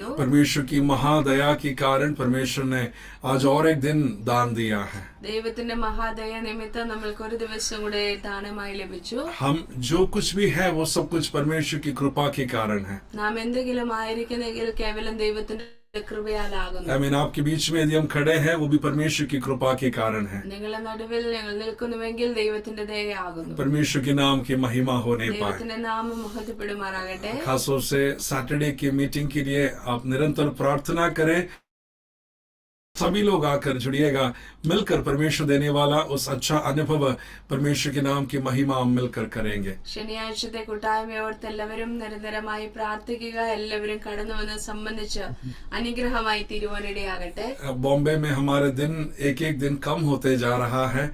परमेश्वर की महादया के कारण परमेश्वर ने आज और एक दिन दान दिया है। हम जो कुछ भी है वो सब कुछ परमेश्वर की कृपा के कारण है। आपके बीच में यदि हम खड़े हैं वो भी परमेश्वर की कृपा के कारण है। परमेश्वर के नाम की महिमा होने पाए। खासतौर से सैटरडे की मीटिंग के लिए आप निरंतर प्रार्थना करें। सभी लोग आकर जुड़िएगा, मिलकर परमेश्वर देने वाला उस अच्छा अनुभव परमेश्वर के नाम की महिमा हम मिलकर करेंगे। ശനിയാഴ്ചത്തെ കൂട്ടായ്മയോടത്തെല്ലാവരും നിരന്തരമായി പ്രാർത്ഥിക്കുക. എല്ലാവരും കടന്നു വന്ന് സംബന്ധിച്ച് അനുഗ്രഹമായി തീരുവാനിടയാകട്ടെ. बॉम्बे में हमारे दिन एक एक दिन कम होते जा रहा है।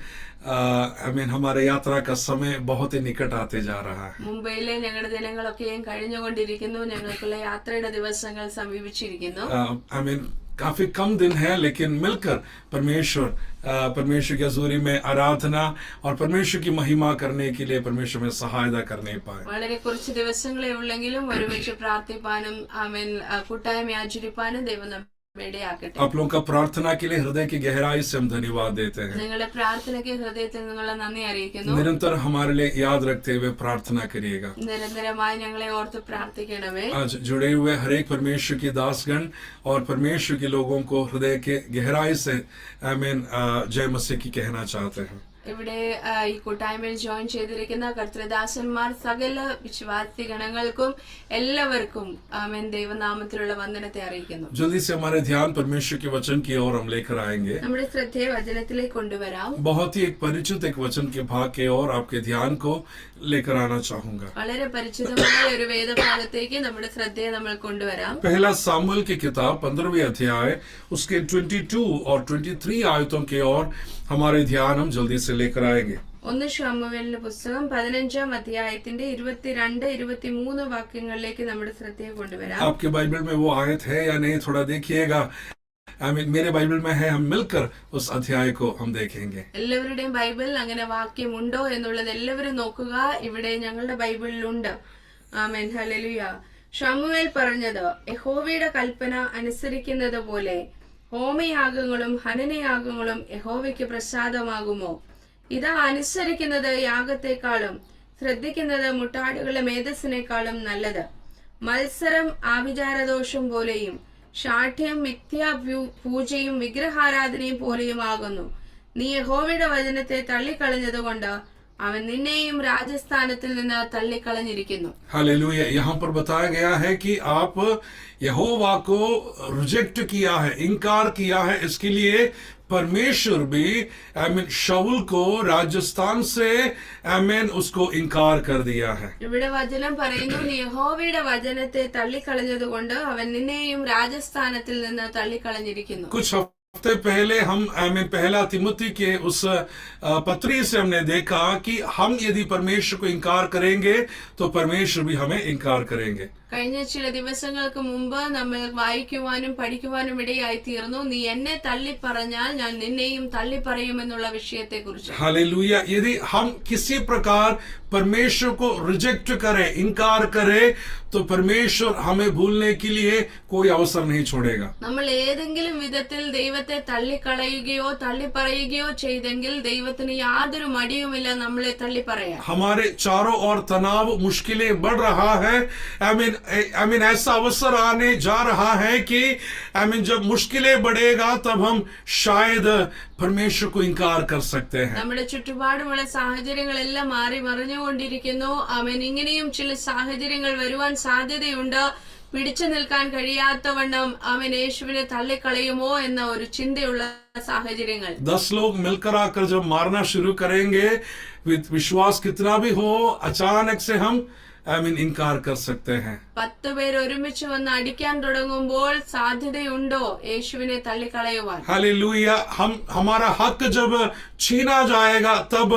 हमारे यात्रा का समय बहुत ही निकट आते जा रहा है। മുംബൈയിലെ ഞങ്ങളുടെ ദിനങ്ങളൊക്കെയും കഴിഞ്ഞുകൊണ്ടിരിക്കുന്നു. ഞങ്ങൾക്കുള്ള യാത്രയുടെ ദിവസങ്ങൾ സമീപിച്ചിരിക്കുന്നു. काफी कम दिन है, लेकिन मिलकर परमेश्वर की हजूरी में आराधना और परमेश्वर की महिमा करने के लिए परमेश्वर में सहायता करने पाए। വളരെ കുറച്ച് ദിവസങ്ങളേ ഉള്ളെങ്കിലും ഒരുമിച്ച് പ്രാർത്ഥിപ്പാനും കൂട്ടായ്മ ആചരിപ്പാനും ദൈവം आप लोगों का प्रार्थना के लिए हृदय की गहराई से हम धन्यवाद देते हैं। निरंतर हमारे लिए याद रखते हुए प्रार्थना करिएगा। आज जुड़े हुए हर एक परमेश्वर की दासगण और परमेश्वर के लोगों को हृदय के गहराई से जय मसीह की कहना चाहते हैं। ഇവിടെ ഈ കൂട്ടായ്മയിൽ ജോയിൻ ചെയ്തിരിക്കുന്ന കർത്തൃദാസന്മാർ സകല വിശ്വാസി ഗണങ്ങൾക്കും എല്ലാവർക്കും ദൈവനാമത്തിലുള്ള വന്ദനത്തെ അറിയിക്കുന്നു. जल्दी से हमारे ध्यान परमेश्वर के वचन की ओर हम लेकर आएंगे। നമ്മുടെ ശ്രദ്ധയെ വചനത്തിലേക്ക് കൊണ്ടുവരാം. बहुत ही एक परिचित एक वचन के भाग के ओर आपके ध्यान को लेकर आना चाहूंगा। വളരെ പരിചിതമായ ഒരു വേദഭാഗത്തേക്ക് നമ്മുടെ ശ്രദ്ധയെ നമ്മൾ കൊണ്ടുവരാം. पहला सामुएल की किताब 15वें अध्याय उसके 22 और 23 आयतों के ओर हमारे ध्यान हम जल्दी से लेकर आएंगे। 1 ശമൂവേലിന്റെ പുസ്തകം 15-ാം അധ്യായത്തിന്റെ 22-23 വാക്യങ്ങളിലേക്ക് നമ്മുടെ ശ്രദ്ധയെ കൊണ്ടുവരാം. आपके बाइबल में वो आयत है या नहीं थोड़ा देखिएगा। मेरे बाइबल में है, हम मिलकर उस अध्याय को हम देखेंगे। എല്ലാവരുടെയും ബൈബിളിൽ അങ്ങനെ വാക്യമുണ്ടോ എന്നുള്ളത് എല്ലാവരും നോക്കുക. ഇവിടെ ഞങ്ങളുടെ ബൈബിളിലുണ്ട്. ആമേൻ, ഹല്ലേലൂയ. ശമൂവേൽ പറഞ്ഞത്, യഹോവയുടെ കൽപ്പന അനുസരിക്കുന്നത് പോലെ ഹോമയാഗങ്ങളും ഹനനയാഗങ്ങളും യഹോവയ്ക്ക് പ്രസാദമാകുമോ? ഇതാ, അനുസരിക്കുന്നത് യാഗത്തെക്കാളും ശ്രദ്ധിക്കുന്നത് മുട്ടാടുകളുടെ മേധസ്സിനേക്കാളും നല്ലത്. മത്സരം ആഭിചാരദോഷം പോലെയും ശാഠ്യം മിഥ്യാ പൂജയും വിഗ്രഹാരാധനയും പോലെയും ആകുന്നു. നീ യഹോവയുടെ വചനത്തെ തള്ളിക്കളഞ്ഞതുകൊണ്ട് അവൻ നിന്നെയും രാജസ്ഥാനത്തിൽ നിന്ന് തള്ളിക്കളഞ്ഞിരിക്കുന്നു. हालेलुया। यहाँ पर बताया गया है कि आप यहोवा को रिजेक्ट किया है, इनकार किया है। इसके लिए परमेश्वर भी शाऊल को राजस्थान से उसको इनकार कर दिया है। ഇവിടെ വചനം പറയുന്നു, നീ യഹോവയുടെ വചനത്തെ തള്ളിക്കളഞ്ഞതുകൊണ്ട് അവൻ നിന്നെയും രാജസ്ഥാനത്തിൽ നിന്ന് തള്ളിക്കളഞ്ഞിരിക്കുന്നു. कुछ हफ्ते पहले हम पहला तिमुथी के उस पत्री से हमने देखा कि हम यदि परमेश्वर को इनकार करेंगे तो परमेश्वर भी हमें इनकार करेंगे। കഴിഞ്ഞ ചില ദിവസങ്ങൾക്ക് മുമ്പ് നമ്മൾ വായിക്കുവാനും പഠിക്കുവാനും ഇടയായി തീർന്നു, നീ എന്നെ തള്ളിപ്പറഞ്ഞാൽ ഞാൻ നിന്നെയും തള്ളിപ്പറയുമെന്നുള്ള വിഷയത്തെ കുറിച്ച്. हालेलुया। यदि हम किसी प्रकार परमेश्वर को रिजेक्ट करें, इनकार करें, तो परमेश्वर हमें भूलने के लिए कोई अवसर नहीं छोड़ेगा। നമ്മൾ ഏതെങ്കിലും വിധത്തിൽ ദൈവത്തെ തള്ളിക്കളയുകയോ തള്ളിപ്പറയുകയോ ചെയ്തെങ്കിൽ ദൈവത്തിന് യാതൊരു മടിയുമില്ല നമ്മളെ തള്ളിപ്പറയാൻ. हमारे चारों ओर तनाव, मुश्किलें बढ़ रहा है। ऐसा अवसर आने जा रहा है कि जब मुश्किलें बढ़ेगा तब हम शायद परमेश्वर को इनकार कर सकते हैं। നമ്മുടെ ചുറ്റുപാടുമുള്ള സാഹചര്യങ്ങളെല്ലാം മാറി മറിഞ്ഞുകൊണ്ടിരിക്കുന്നു. ഇങ്ങനെയും ചില സാഹചര്യങ്ങൾ വരുവാൻ സാധ്യതയുണ്ട്. പിടിച്ചു നിൽക്കാൻ കഴിയാത്തവണ്ണം അവൻ യേശുവിനെ തള്ളിക്കളയുമോ എന്ന ഒരു ചിന്തയുള്ള സാഹചര്യങ്ങൾ. 10 लोग मिलकर आकर जब मारना शुरू करेंगे, विश्वास कितना भी हो, अचानक से हम इनकार कर सकते हैं. 10 പേർ ഒരുമിച്ച് വന്ന് അടിക്കാൻ തുടങ്ങുമ്പോൾ സാധ്യതയുണ്ടോ യേശുവിനെ തള്ളിക്കളയുവാൻ? हालेलुया। हमारा हक जब छीना जाएगा तब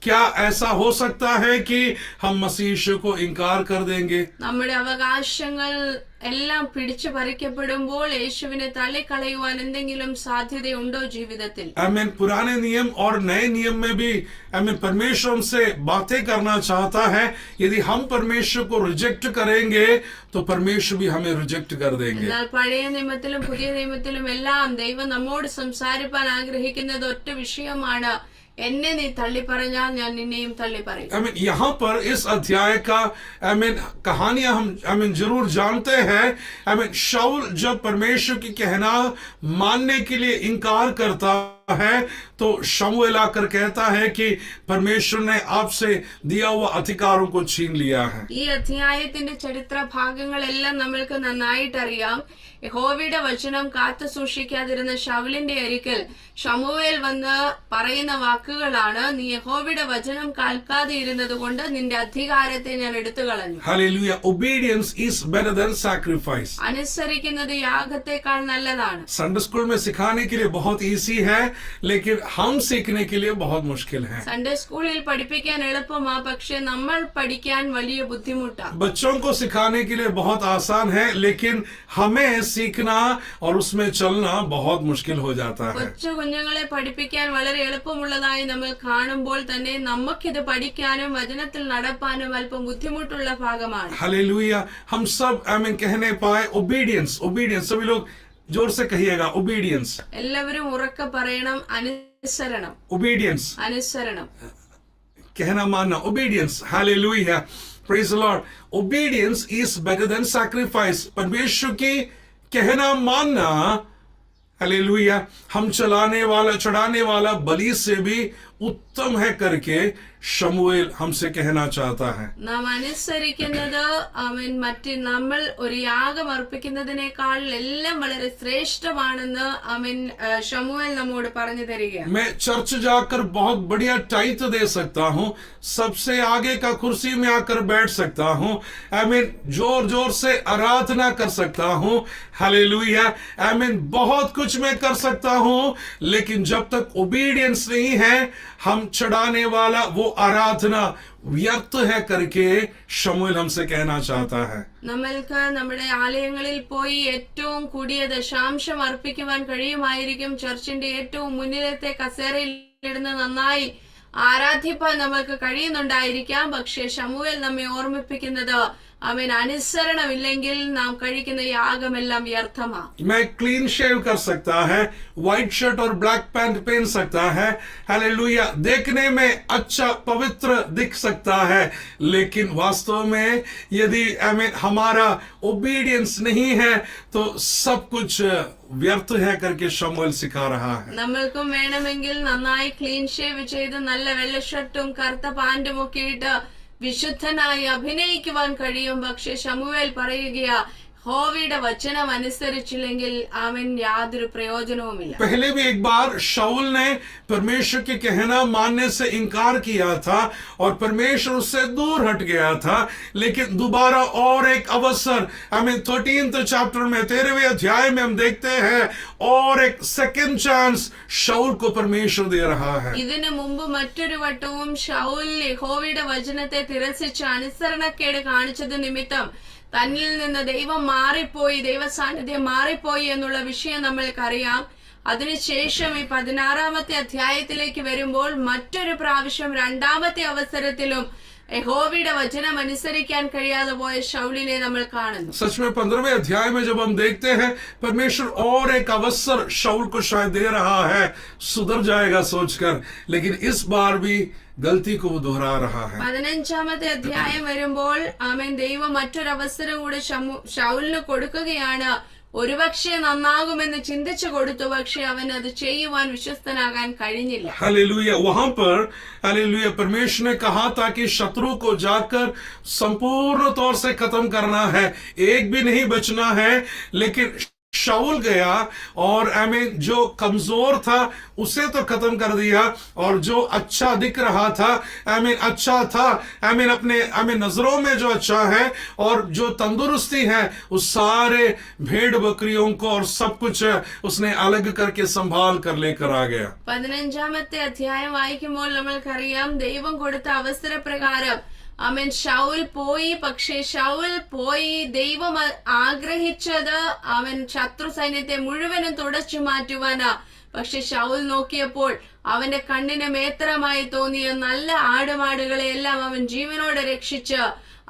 क्या ऐसा हो सकता है कि हम मसीह को इनकार कर देंगे? നമ്മുടെ അവകാശങ്ങൾ എല്ലാം പിടിച്ചു പറിക്കപ്പെടുമ്പോൾ യേശുവിനെ തള്ളിക്കളയുവാൻ എന്തെങ്കിലും സാധ്യതയുണ്ടോ ജീവിതത്തിൽ? आमीन। पुराने नियम और नए नियम में भी आमीन परमेश्वर हमसे बातें करना चाहता है। यदि हम परमेश्वर को रिजेक्ट करेंगे तो परमेश्वर भी हमें रिजेक्ट कर देंगे। എന്നാൽ പഴയ നിയമത്തിലും പുതിയ നിയമത്തിലും എല്ലാം ദൈവം നമ്മോട് സംസാരിപ്പാൻ ആഗ്രഹിക്കുന്നത് ഒറ്റ വിഷയമാണ്, എന്നെ നീ തള്ളി പറഞ്ഞാൽ ഞാൻ നിന്നെയും തള്ളി പറയും। आमीन। यहाँ पर इस अध्याय का आमीन कहानियां हम आमीन जरूर जानते हैं। आमीन शाऊल जब परमेश्वर की कहना मानने के लिए इनकार करता है तो शमूएल आकर कहता है कि परमेश्वर ने आपसे दिया हुआ अधिकारों को छीन लिया है। ഈ അധ്യായത്തിന്റെ ചരിത്ര ഭാഗങ്ങളെല്ലാം നമ്മൾക്ക് നന്നായിട്ട് അറിയാം। യഹോവയുടെ വചനം കാത്തു സൂക്ഷിക്കാതിരുന്ന ശൗലിന്റെ അരികിൽ ശമൂവേൽ വന്ന് പറയുന്ന വാക്കുകളാണ്, നീ യഹോവയുടെ വചനം കേൾക്കാതെ ഇരുന്നത് കൊണ്ട് നിന്റെ അധികാരത്തെ ഞാൻ എടുത്തു കളഞ്ഞു। Hallelujah. Obedience is better than sacrifice. അനുസരിക്കുന്നത് യാഗത്തെക്കാൾ നല്ലതാണ്। संडे स्कूल में सिखाने के लिए बहुत इजी है, लेकिन हम सीखने के लिए बहुत मुश्किल है। സൺഡേ സ്കൂളിൽ പഠിപ്പിക്കാൻ എളുപ്പമാ, പക്ഷെ നമ്മൾ പഠിക്കാൻ വലിയ ബുദ്ധിമുട്ടാണ്। बच्चों को सिखाने के लिए बहुत आसान है, लेकिन हमें सीखना और उसमें चलना बहुत मुश्किल हो जाता है। കൊച്ചു കുഞ്ഞുങ്ങളെ പഠിപ്പിക്കാൻ വളരെ എളുപ്പമുള്ളതായി നമ്മൾ കാണുമ്പോൾ തന്നെ നമുക്കിത് പഠിക്കാനും വചനത്തിൽ നടപ്പാനും അല്പം ബുദ്ധിമുട്ടുള്ള ഭാഗമാണ്। हालेलुया। हम सब आमीन कहने पाए ओबीडियंस। ओबीडियंस सभी लोग जोर से कहिएगा, ओबीडियंस। എല്ലാവരും ഉറക്കെ പറയണം, അനുസരണം, ओबीडियंस അനുസരണം। कहना मानना, obedience. Hallelujah, praise the Lord. Obedience is better than sacrifice. परमेश्वर की कहना मानना, हालेलुया, हम चढ़ाने वाला बलि से भी उत्तम है करके शमूएल हमसे कहना चाहता है। നാം അനുസരിക്കുന്നത് മറ്റ് നമ്മൾ ഒരു യാഗം അർപ്പിക്കുന്നതിനേക്കാൾ എല്ലാം വളരെ ശ്രേഷ്ഠമാണെന്ന് ശമൂവേൽ നമ്മോട് പറഞ്ഞു തരികയാണ്। मैं चर्च जाकर बहुत बढ़िया टाइट दे सकता हूँ, सबसे आगे का कुर्सी में आकर बैठ सकता हूँ, आमीन, जोर जोर से आराधना कर सकता हूँ, हालेलुया, आमीन, बहुत कुछ मैं कर सकता हूँ, लेकिन जब तक ओबीडियंस नहीं है, हम चढ़ाने वाला वो आराधना व्यर्थ है करके शमूएल हमसे कहना चाहता है। നമ്മൾക്ക് നമ്മുടെ ആലയങ്ങളിൽ പോയി ഏറ്റവും കൂടിയ ദശാംശം അർപ്പിക്കുവാൻ കഴിയുമായിരിക്കും, ചർച്ചിന്റെ ഏറ്റവും മുന്നിലത്തെ കസേരയിൽ ഇരുന്ന് നന്നായി ആരാധിപ്പാൻ നമുക്ക് കഴിയുന്നുണ്ടായിരിക്കാം, പക്ഷേ ശമൂവേൽ നമ്മെ ഓർമ്മിപ്പിക്കുന്നത് അവൻ അനുസരണമില്ലെങ്കിൽ നാം കഴിക്കുന്ന യാഗമെല്ലാം വ്യർത്ഥമാണ്। मैं क्लीन शेव कर सकता है, व्हाइट शर्ट और ब्लैक पैंट पहन सकता है, हालेलुया, देखने में अच्छा पवित्र दिख सकता है, लेकिन वास्तव में यदि हमारा ओबीडियंस नहीं है तो सब कुछ व्यर्थ है करके शमूएल सिखा रहा है। നമ്മൾക്കും വേണമെങ്കിൽ നന്നായി ക്ലീൻ ഷേവ് ചെയ്ത് നല്ല വെള്ള ഷർട്ടും കറുത്ത പാന്റും ഒക്കെ ഇട്ട് വിശുദ്ധനായി അഭിനയിക്കുവാൻ കഴിയും, പക്ഷെ ശമൂവേൽ പറയുകയാ, യഹോവയുടെ വചനം അനുസരിച്ചില്ലെങ്കിൽ അവൻ യാതൊരു പ്രയോജനവുമില്ല। पहले भी एक बार शाऊल ने परमेश्वर के कहना मानने से इनकार किया था और परमेश्वर उससे दूर हट गया था, लेकिन दोबारा और एक अवसर 13th चैप्टर में 13वें अध्याय में हम देखते हैं और एक सेकंड चांस शाऊल को परमेश्वर दे रहा है। ഇതിനു മുമ്പ് മറ്റൊരു വട്ടവും ശൗൽ യഹോവയുടെ വചനത്തെ തിരസ്കരിച്ച് അനുസരണക്കേട് കാണിച്ചത് നിമിത്തം തന്നിൽ നിന്ന് ദൈവം മാറിപ്പോയി, ദൈവ സാന്നിധ്യം മാറിപ്പോയി എന്നുള്ള വിഷയം നമ്മൾക്കറിയാം। അതിനുശേഷം ഈ 16ാമത്തെ അധ്യായത്തിലേക്ക് വരുമ്പോൾ മറ്റൊരു പ്രാവശ്യം രണ്ടാമത്തെ അവസരത്തിലും യഹോവയുടെ വചനം അനുസരിക്കാൻ കഴിയാതെ പോയ ശൗലിനെ നമ്മൾ കാണുന്നു। सच में 15वें अध्याय में जब हम देखते हैं, परमेश्वर और एक अवसर शाऊल को शायद दे रहा है, सुधर जाएगा सोचकर, लेकिन इस बार भी गलती को वो दोहरा रहा है। 15ാമത്തെ അധ്യായം വരുമ്പോൾ ദൈവം മറ്റൊരവസരം കൂടെ ശൗലിന് കൊടുക്കുകയാണ്। ഒരുപക്ഷെ നന്നാകുമെന്ന് ചിന്തിച്ചു കൊടുത്തു, പക്ഷെ അവൻ അത് ചെയ്യുവാൻ വിശ്വസ്തനാകാൻ കഴിഞ്ഞില്ല। हालेलुया। वहां पर हालेलुया परमेश्वर ने कहा था कि शत्रु को जाकर संपूर्ण तौर से खत्म करना है, एक भी नहीं बचना है, लेकिन शाऊल गया और जो कमजोर था उसे तो खत्म कर दिया, और जो अच्छा दिख रहा था अच्छा था अपने नजरों में जो अच्छा है और जो तंदुरुस्ती है, उस सारे भेड़ बकरियों को और सब कुछ उसने अलग करके संभाल कर लेकर आ गया। 15ാമത്തെ അധ്യായം വായിക്കുമ്പോൾ നമ്മൾക്കറിയാം, ദൈവം കൊടുത്ത അവസരപ്രകാരം അവൻ ശൗൽ പോയി. പക്ഷേ ശൗൽ പോയി ദൈവം ആഗ്രഹിച്ചത് അവൻ ശത്രു സൈന്യത്തെ മുഴുവനും തുടച്ചു മാറ്റുവാനാ. പക്ഷെ ശൗൽ നോക്കിയപ്പോൾ അവന്റെ കണ്ണിന് മേത്രമായി തോന്നിയ നല്ല ആടുമാടുകളെയെല്ലാം അവൻ ജീവനോടെ രക്ഷിച്ച്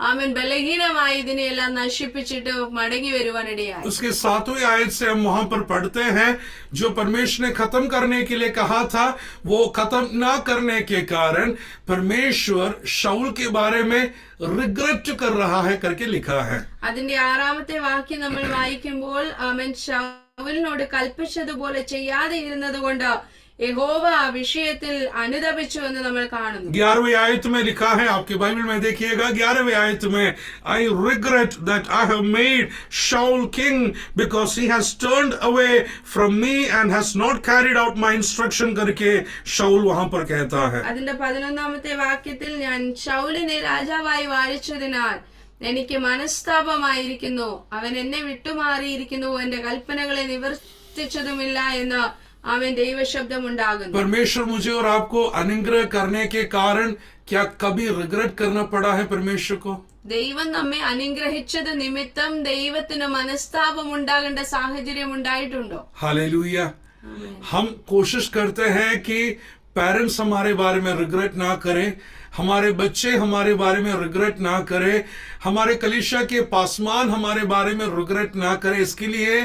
അവൻ ബലഹീനമായി ഇതിനെയെല്ലാം നശിപ്പിച്ചിട്ട് മടങ്ങി വരുവാനിടയായി. उसके 7वीं आयत से हम वहां पर पढ़ते हैं, जो परमेश्वर ने खत्म करने के लिए कहा था वो खत्म ना करने के कारण परमेश्वर शाऊल के बारे में रिग्रेट कर रहा है करके लिखा है. അതിന്റെ 6ാമത്തെ വാക്യം നമ്മൾ വായിക്കുമ്പോൾ അവൻ ശൗലിനോട് കൽപ്പിച്ചതുപോലെ ചെയ്യാതെ ഇരുന്നത് കൊണ്ട് യഹോവ ആ വിഷയത്തിൽ അനുതപിച്ചു എന്ന് നമ്മൾ കാണുന്നു. 11वीं आयत में लिखा है, आपके बाइबल में देखिएगा 11वीं आयत में, I regret that I have made Shaul king because he has turned away from me and has not carried out my instruction करके शाऊल वहां पर कहता है. അതിന്റെ 11ാമത്തെ വാക്യത്തിൽ ഞാൻ ശൗലിനെ രാജാവായി വാഴിച്ചതിനാൽ എനിക്ക് മനസ്താപമായിരിക്കുന്നു, അവൻ എന്നെ വിട്ടുമാറിയിരിക്കുന്നു, എന്റെ കൽപ്പനകളെ നിവർത്തിച്ചതുമില്ല എന്ന് അവൻ ദൈവശബ്ദം ഉണ്ടാകുന്നു. परमेश्वर मुझे और आपको अनुग्रह करने के कारण क्या कभी रिग्रेट करना पड़ा है परमेश्वर को? ദൈവം നമ്മെ അനുഗ്രഹിച്ചത് നിമിത്തം ദൈവത്തിന് മനസ്താപം ഉണ്ടാകേണ്ട സാഹചര്യം ഉണ്ടായിട്ടുണ്ടോ? हालेलुया. हम कोशिश करते हैं कि पेरेंट्स हमारे बारे में रिग्रेट ना करें, हमारे बच्चे हमारे बारे में रिग्रेट ना करें, हमारे कलीसिया के पासवान हमारे बारे में रिग्रेट ना करें. इसके लिए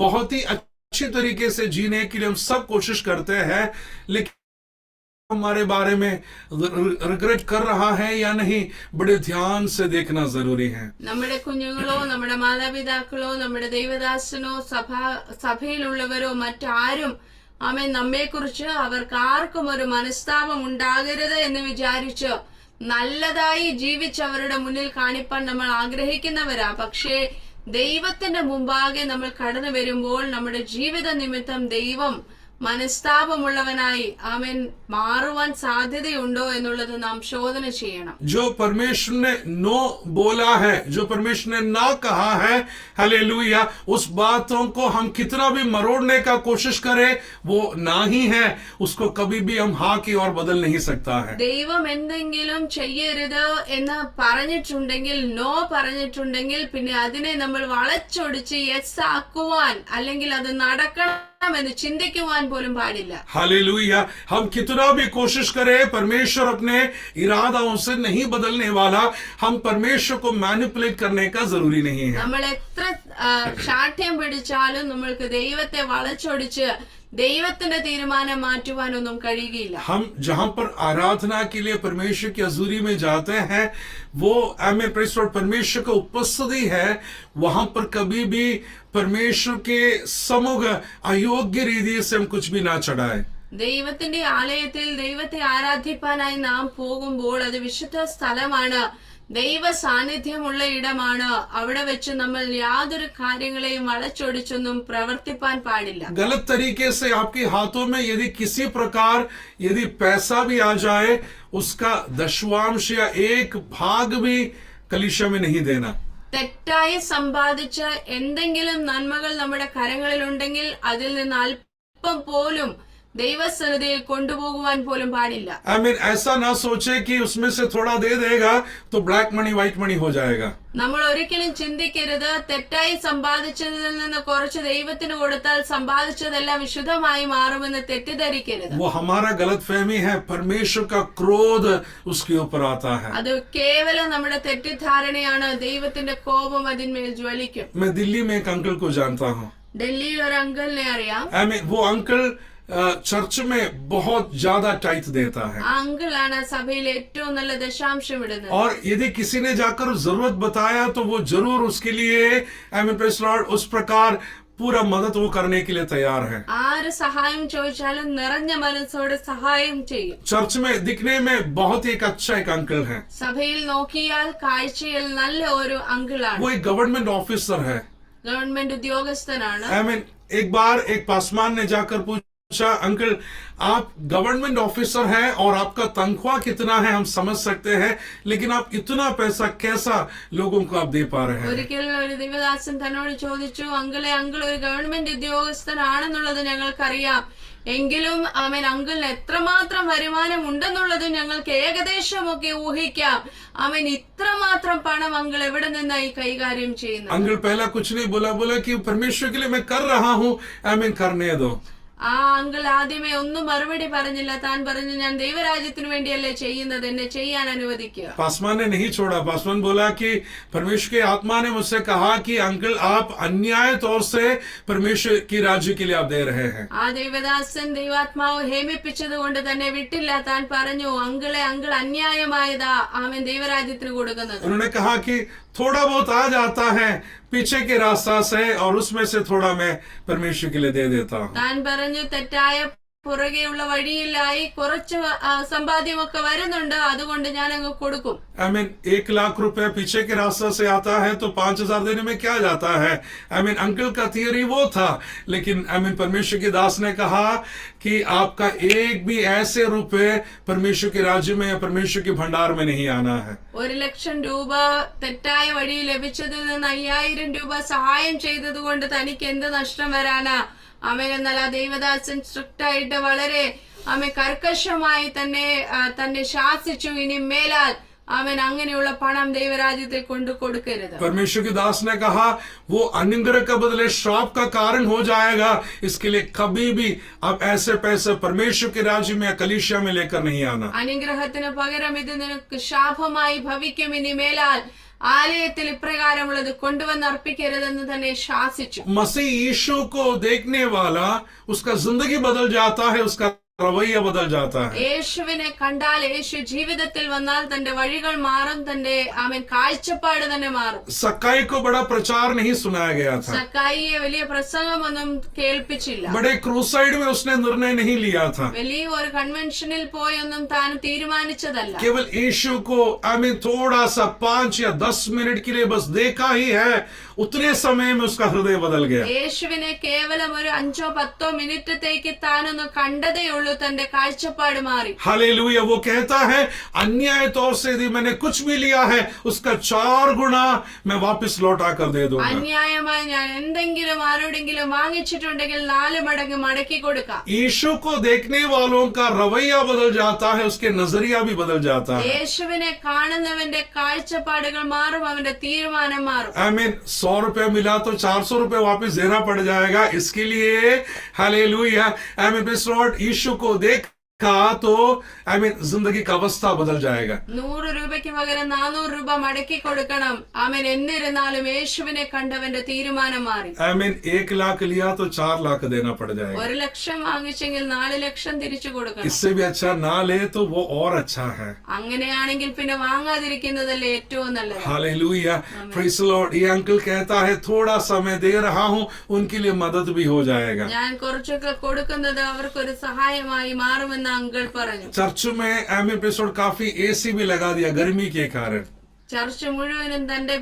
बहुत ही अच्छी तरीके से जीने के लिए हम सब कोशिश करते हैं, लेकिन हमारे बारे में रिग्रेट कर रहा है या नहीं, बड़े ध्यान से देखना जरूरी है. നമ്മുടെ കുഞ്ഞുങ്ങളോ നമ്മുടെ മാതാപിതാക്കളോ നമ്മുടെ ദൈവദാസനോ സഭയിലുള്ളവരോ മറ്റാരും അവൻ നമ്മെക്കുറിച്ച് അവർക്ക് ആർക്കും ഒരു മനസ്താപം ഉണ്ടാകരുത് എന്ന് വിചാരിച്ച് നല്ലതായി ജീവിച്ച് അവരുടെ മുന്നിൽ കാണിപ്പാൻ നമ്മൾ ആഗ്രഹിക്കുന്നവരാ. പക്ഷേ ദൈവത്തിന്റെ മുമ്പാകെ നമ്മൾ കടന്നു വരുമ്പോൾ നമ്മുടെ ജീവിത നിമിത്തം ദൈവം മനസ്താപമുള്ളവനായി അവൻ മാറുവാൻ സാധ്യതയുണ്ടോ എന്നുള്ളത് നാം ശോധന ചെയ്യണം. जो परमेश्वर ने नो बोला है, जो परमेश्वर ने ना कहा है, हालेलुया, उस बातों को हम कितना भी मरोड़ने का कोशिश करें वो ना ही है, उसको कभी भी हम हाँ की ओर बदल नहीं सकता है. ദൈവം എന്തെങ്കിലും ചെയ്യരുത് എന്ന് പറഞ്ഞിട്ടുണ്ടെങ്കിൽ, നോ പറഞ്ഞിട്ടുണ്ടെങ്കിൽ പിന്നെ അതിനെ നമ്മൾ വളച്ചൊടിച്ച് യെസ് ആക്കുവാൻ അല്ലെങ്കിൽ അത് നടക്കണം എന്ന് ചിന്തിക്കുവാൻ പോലും പാടില്ല. हालेलुया. हम कितना भी कोशिश करें, परमेश्वर अपने इरादाओं से नहीं बदलने वाला. हम परमेश्वर को मैनिपुलेट करने का जरूरी नहीं है. നമ്മൾ എത്ര ശാഠ്യം പിടിച്ചാലും നമ്മൾക്ക് ദൈവത്തെ വളച്ചൊടിച്ച് ദൈവത്തിന്റെ തീരുമാനം മാറ്റുവാനൊന്നും കഴിയുകയില്ല. हम जहां पर आराधना के लिए परमेश्वर की हजूरी में जाते हैं, वो हमें परमेश्वर का उपस्थिति है, वहां पर कभी भी परमेश्वर के सम्मुख अयोग्य रीति से हम कुछ भी ना चढ़ाए. ദൈവത്തിന്റെ ആലയത്തിൽ ദൈവത്തെ ആരാധിപ്പാനായി നാം പോകുമ്പോൾ അത് വിശുദ്ധ സ്ഥലമാണ്, ദൈവ സാന്നിധ്യമുള്ള ഇടമാണ്. അവിടെ വെച്ച് നമ്മൾ യാതൊരു കാര്യങ്ങളെയും വളച്ചൊടിച്ചൊന്നും പ്രവർത്തിപ്പാൻ പാടില്ല. गलत तरीके से आपके हाथों में यदि किसी प्रकार यदि पैसा भी आ जाए, उसका दशवांश या एक भाग भी कलीसिया में नहीं देना. തെറ്റായി സമ്പാദിച്ച എന്തെങ്കിലും നന്മകൾ നമ്മുടെ കരങ്ങളിലുണ്ടെങ്കിൽ അതിൽ നിന്ന് അല്പം പോലും ദൈവസന്നിധിയിൽ കൊണ്ടുപോകുവാൻ പോലും പാടില്ല. I mean, ऐसा ना सोचे कि उसमें से थोड़ा दे देगा तो ब्लैक मनी व्हाइट मनी हो जाएगा. നമ്മൾ ഒരിക്കലും ചിന്തിക്കരുത് തെറ്റായി സമ്പാദിച്ചതിൽ നിന്ന് കുറച്ച് ദൈവത്തിന് കൊടുത്താൽ സമ്പാദിച്ചതെല്ലാം വിശുദ്ധമായി മാറുമെന്ന് തെറ്റിദ്ധരിക്കരുത്. वो हमारा गलतफहमी है. परमेश्वर का क्रोध उसके ऊपर आता है. അത് കേവലം നമ്മുടെ തെറ്റിദ്ധാരണയാണ്. ദൈവത്തിന്റെ കോപം അതിന്മേൽ ജ്വലിക്കും. मैं दिल्ली में एक अंकल को जानता हूँ. ഡൽഹിയിൽ ഒരു അങ്കിളിനെ അറിയാം. I mean, वो अंकल चर्च में बहुत ज्यादा टाइट देता है. ആ അങ്കിളാണ് സഭയിൽ ഏറ്റവും നല്ല ദശാംശം ഇടുന്നത്. और यदि किसी ने जाकर जरूरत बताया तो वो जरूर उसके लिए प्रेज़ लॉर्ड उस प्रकार पूरा मदद वो करने के लिए तैयार है. ആര് സഹായം ചോദിച്ചാലും നിറഞ്ഞ മനസ്സോടെ സഹായം ചെയ്യും. चर्च में दिखने में बहुत ही एक अच्छा एक अंकल है. സഭയിൽ നോക്കിയാൽ കാഴ്ചയിൽ നല്ല ഒരു അങ്കിളാണ്. वो एक गवर्नमेंट ऑफिसर है. ഗവൺമെന്റ് ഉദ്യോഗസ്ഥനാണ്. I mean, एक बार एक पासवान ने जाकर पूछा, अंकल आप गवर्नमेंट ऑफिसर हैं और आपका तनख्वाह कितना है हम समझ सकते हैं, लेकिन आप इतना पैसा कैसा लोगों को आप दे पा रहे हैं. ഒരിക്കൽ ഒരു ദൈവദാസൻ തന്നോട് ചോദിച്ചു, അങ്കിളെ, അങ്കിൾ ഒരു ഗവൺമെന്റ് ഉദ്യോഗസ്ഥനാണെന്നുള്ളത് ഞങ്ങൾക്കറിയാം, എങ്കിലും അവൻ അങ്കിളിന് എത്രമാത്രം വരുമാനം ഉണ്ടെന്നുള്ളത് ഞങ്ങൾക്ക് ഏകദേശമൊക്കെ ഊഹിക്കാം. അവൻ ഇത്രമാത്രം പണം അങ്കിൾ എവിടെ നിന്നായി കൈകാര്യം ചെയ്യുന്നത്? अंकल पहला कुछ नहीं बोला कि परमेश्वर के लिए मैं कर रहा हूँ, आमीन करने दो. ആ അങ്കിൾ ആദ്യമേ ഒന്നും മറുപടി പറഞ്ഞില്ല. താൻ പറഞ്ഞു, ഞാൻ ദൈവരാജ്യത്തിന് വേണ്ടിയല്ലേ ചെയ്യുന്നത്, എന്നെ ചെയ്യാൻ അനുവദിക്കുക. पासवान ने नहीं छोड़ा. पासवान बोला कि परमेश्वर की आत्मा ने मुझसे कहा कि अंकल आप अन्याय तौर से परमेश्वर की राज्य के लिए आप दे रहे हैं. ആ ദൈവദാസൻ ദൈവാത്മാവ് ഹേമിപ്പിച്ചത് കൊണ്ട് തന്നെ വിട്ടില്ല. താൻ പറഞ്ഞു, അങ്കിൾ അന്യായമായതാ അവൻ ദൈവരാജ്യത്തിന് കൊടുക്കുന്നത്. उन्होंने कहा कि थोड़ा बहुत आ जाता है पीछे के रास्ता से और उसमें से थोड़ा मैं परमेश्वर के लिए दे देता हूँ. താൻ പറഞ്ഞു, തെറ്റായ പുറകെയുള്ള വഴിയിലായി കുറച്ച് സമ്പാദ്യമൊക്കെ വരുന്നുണ്ട്, അതുകൊണ്ട് ഞാൻ അങ്ങ് കൊടുക്കും. आमीन 1 लाख रुपए पीछे के रास्ते से आता है तो 5,000 देने में क्या जाता है. आमीन अंकल का थियरी वो था, लेकिन आमीन परमेश्वर के दास ने कहा कि आपका एक भी ऐसे रुपए परमेश्वर के राज्य में या परमेश्वर के भंडार में नहीं आना है. 1,00,000 രൂപ തെറ്റായ വഴി ലഭിച്ചതിൽ നിന്ന് 5,000 രൂപ സഹായം ചെയ്തത് കൊണ്ട് തനിക്ക് എന്ത് നഷ്ടം വരാനാ? അവൻ എന്നാൽ ആ ദൈവദാസൻ സ്ട്രിക്റ്റ് ആയിട്ട് വളരെ അവൻ കർക്കശമായി തന്നെ ശാസിച്ചു, ഇനി മേലാൽ അവൻ അങ്ങനെയുള്ള പണം ദൈവരാജ്യത്തിൽ കൊണ്ടു കൊടുക്കരുത്. परमेश्वर के दास ने कहा वो अनुग्रह का बदले श्राप का कारण हो जाएगा, इसके लिए कभी भी आप ऐसे पैसे परमेश्वर के राज्य में या कलीसिया में लेकर नहीं आना. അനുഗ്രഹത്തിന് പകരം ഇത് നിനക്ക് ശാപമായി ഭവിക്കും, ഇനി മേലാൽ ആലയത്തിൽ ഇപ്രകാരമുള്ളത് കൊണ്ടുവന്ന് അർപ്പിക്കരുതെന്ന് തന്നെ ശാസിച്ചു. मसीह यीशु को देखने वाला उसका जिंदगी बदल जाता है, उसका रवैया बदल जाता है. യേശുവിനെ കണ്ടാൽ, യേശു ജീവിതത്തിൽ വന്നാൽ തന്റെ വഴികൾ മാറും, തന്റെ അവൻ കാഴ്ചപ്പാട് തന്നെ മാറും. सकाई को बड़ा प्रचार नहीं सुनाया गया था. സക്കായിയെ വലിയ പ്രസംഗമൊന്നും കേൾപ്പിച്ചില്ല. बड़े क्रूसाइड में उसने निर्णय नहीं लिया था. വലിയ ഒരു കൺവെൻഷനിൽ പോയൊന്നും താൻ തീരുമാനിച്ചതല്ല. केवल यीशु को आमीन थोड़ा सा 5 या 10 मिनट के लिए बस देखा ही है, उतने समय में उसका हृदय बदल गया. യേശുവിനെ കേവലം ഒരു 5-10 മിനിറ്റത്തേക്ക് താനൊന്ന് കണ്ടതേ ഉള്ളൂ, തന്റെ കാഴ്ചപ്പാട് മാറി. हालेलुया. वो कहता है अन्याय तौर से यदि मैंने कुछ भी लिया है उसका 4 गुना मैं वापस लौटा कर दे दूंगा. അന്യായമായി ഞാൻ എന്തെങ്കിലും ആരോടെങ്കിലും വാങ്ങിച്ചിട്ടുണ്ടെങ്കിൽ 4 മടങ്ങ് മടക്കി കൊടുക്കാം. यीशु को देखने वालों का रवैया बदल जाता है, उसके नजरिया भी बदल जाता है. യേശുവിനെ കാണുന്നവന്റെ കാഴ്ചപ്പാടുകൾ മാറും, അവന്റെ തീരുമാനം മാറും. आमीन 100 रुपया मिला तो 400 रुपया वापस देना पड़ जाएगा. इसके लिए हालेलुया. आमीन प्रेज़ लॉर्ड. यीशु को देखा तो आमीन जिंदगी का अवस्था बदल जाएगा. 100 രൂപയ്ക്ക് പകരം 400 രൂപ മടക്കി കൊടുക്കണം. അവൻ എന്നിരുന്നാലും യേശുവിനെ കണ്ടവന്റെ തീരുമാനം മാറി. आमीन 1 लाख लिया तो 4 लाख देना पड़ जाएगा. 1,00,000 വാങ്ങിച്ചെങ്കിൽ 4,00,000 തിരിച്ചു കൊടുക്കണം. इससे भी अच्छा ना ले तो वो और अच्छा है. അങ്ങനെയാണെങ്കിൽ പിന്നെ വാങ്ങാതിരിക്കുന്നതല്ലേ ഏറ്റവും നല്ലത്. हालेलुया. Praise the Lord. ये अंकल कहता है थोड़ा सा मैं दे रहा हूँ, उनके लिए मदद भी हो जाएगा. ഞാൻ കുറച്ചൊക്കെ കൊടുക്കുന്നത് അവർക്കൊരു സഹായമായി മാറുമെന്ന് അങ്കിൾ പറഞ്ഞു. चर्च में आमीन प्रेज़ द लॉर्ड काफी एसी भी लगा दिया गर्मी के कारण. ചർച്ച് മുഴുവനും തന്റെ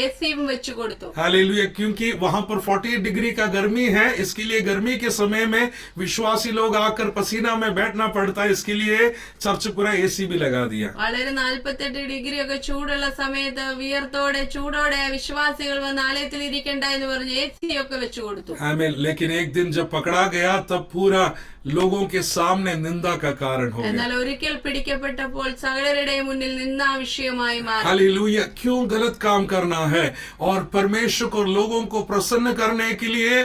എസിയും വെച്ചു കൊടുത്തു. हालेलुया. क्योंकि वहां पर 48 डिग्री का गर्मी है, इसके लिए गर्मी के समय में विश्वासी लोग आकर पसीना में बैठना पड़ता है, इसके लिए चर्च पूरा एसी भी लगा दिया. വളരെ 48 ഡിഗ്രി ഒക്കെ ചൂടുള്ള സമയത്ത് വിയർത്തോടെ ചൂടോടെ വിശ്വാസികൾ വന്ന് ആലയത്തിൽ ഇരിക്കണ്ട എന്ന് പറഞ്ഞ് എസി ഒക്കെ വെച്ചു കൊടുത്തു. आमीन. लेकिन एक दिन जब पकड़ा गया तब पूरा लोगों के सामने निंदा का कारण हो गया. എന്നാൽ ഒരിക്കൽ പിടിക്കപ്പെട്ടപ്പോൾ സകലരുടെയും മുന്നിൽ നിന്നാ വിഷയമായി മാറി. हालेलुया. क्यों गलत काम करना है और परमेश्वर को लोगों को प्रसन्न करने के लिए,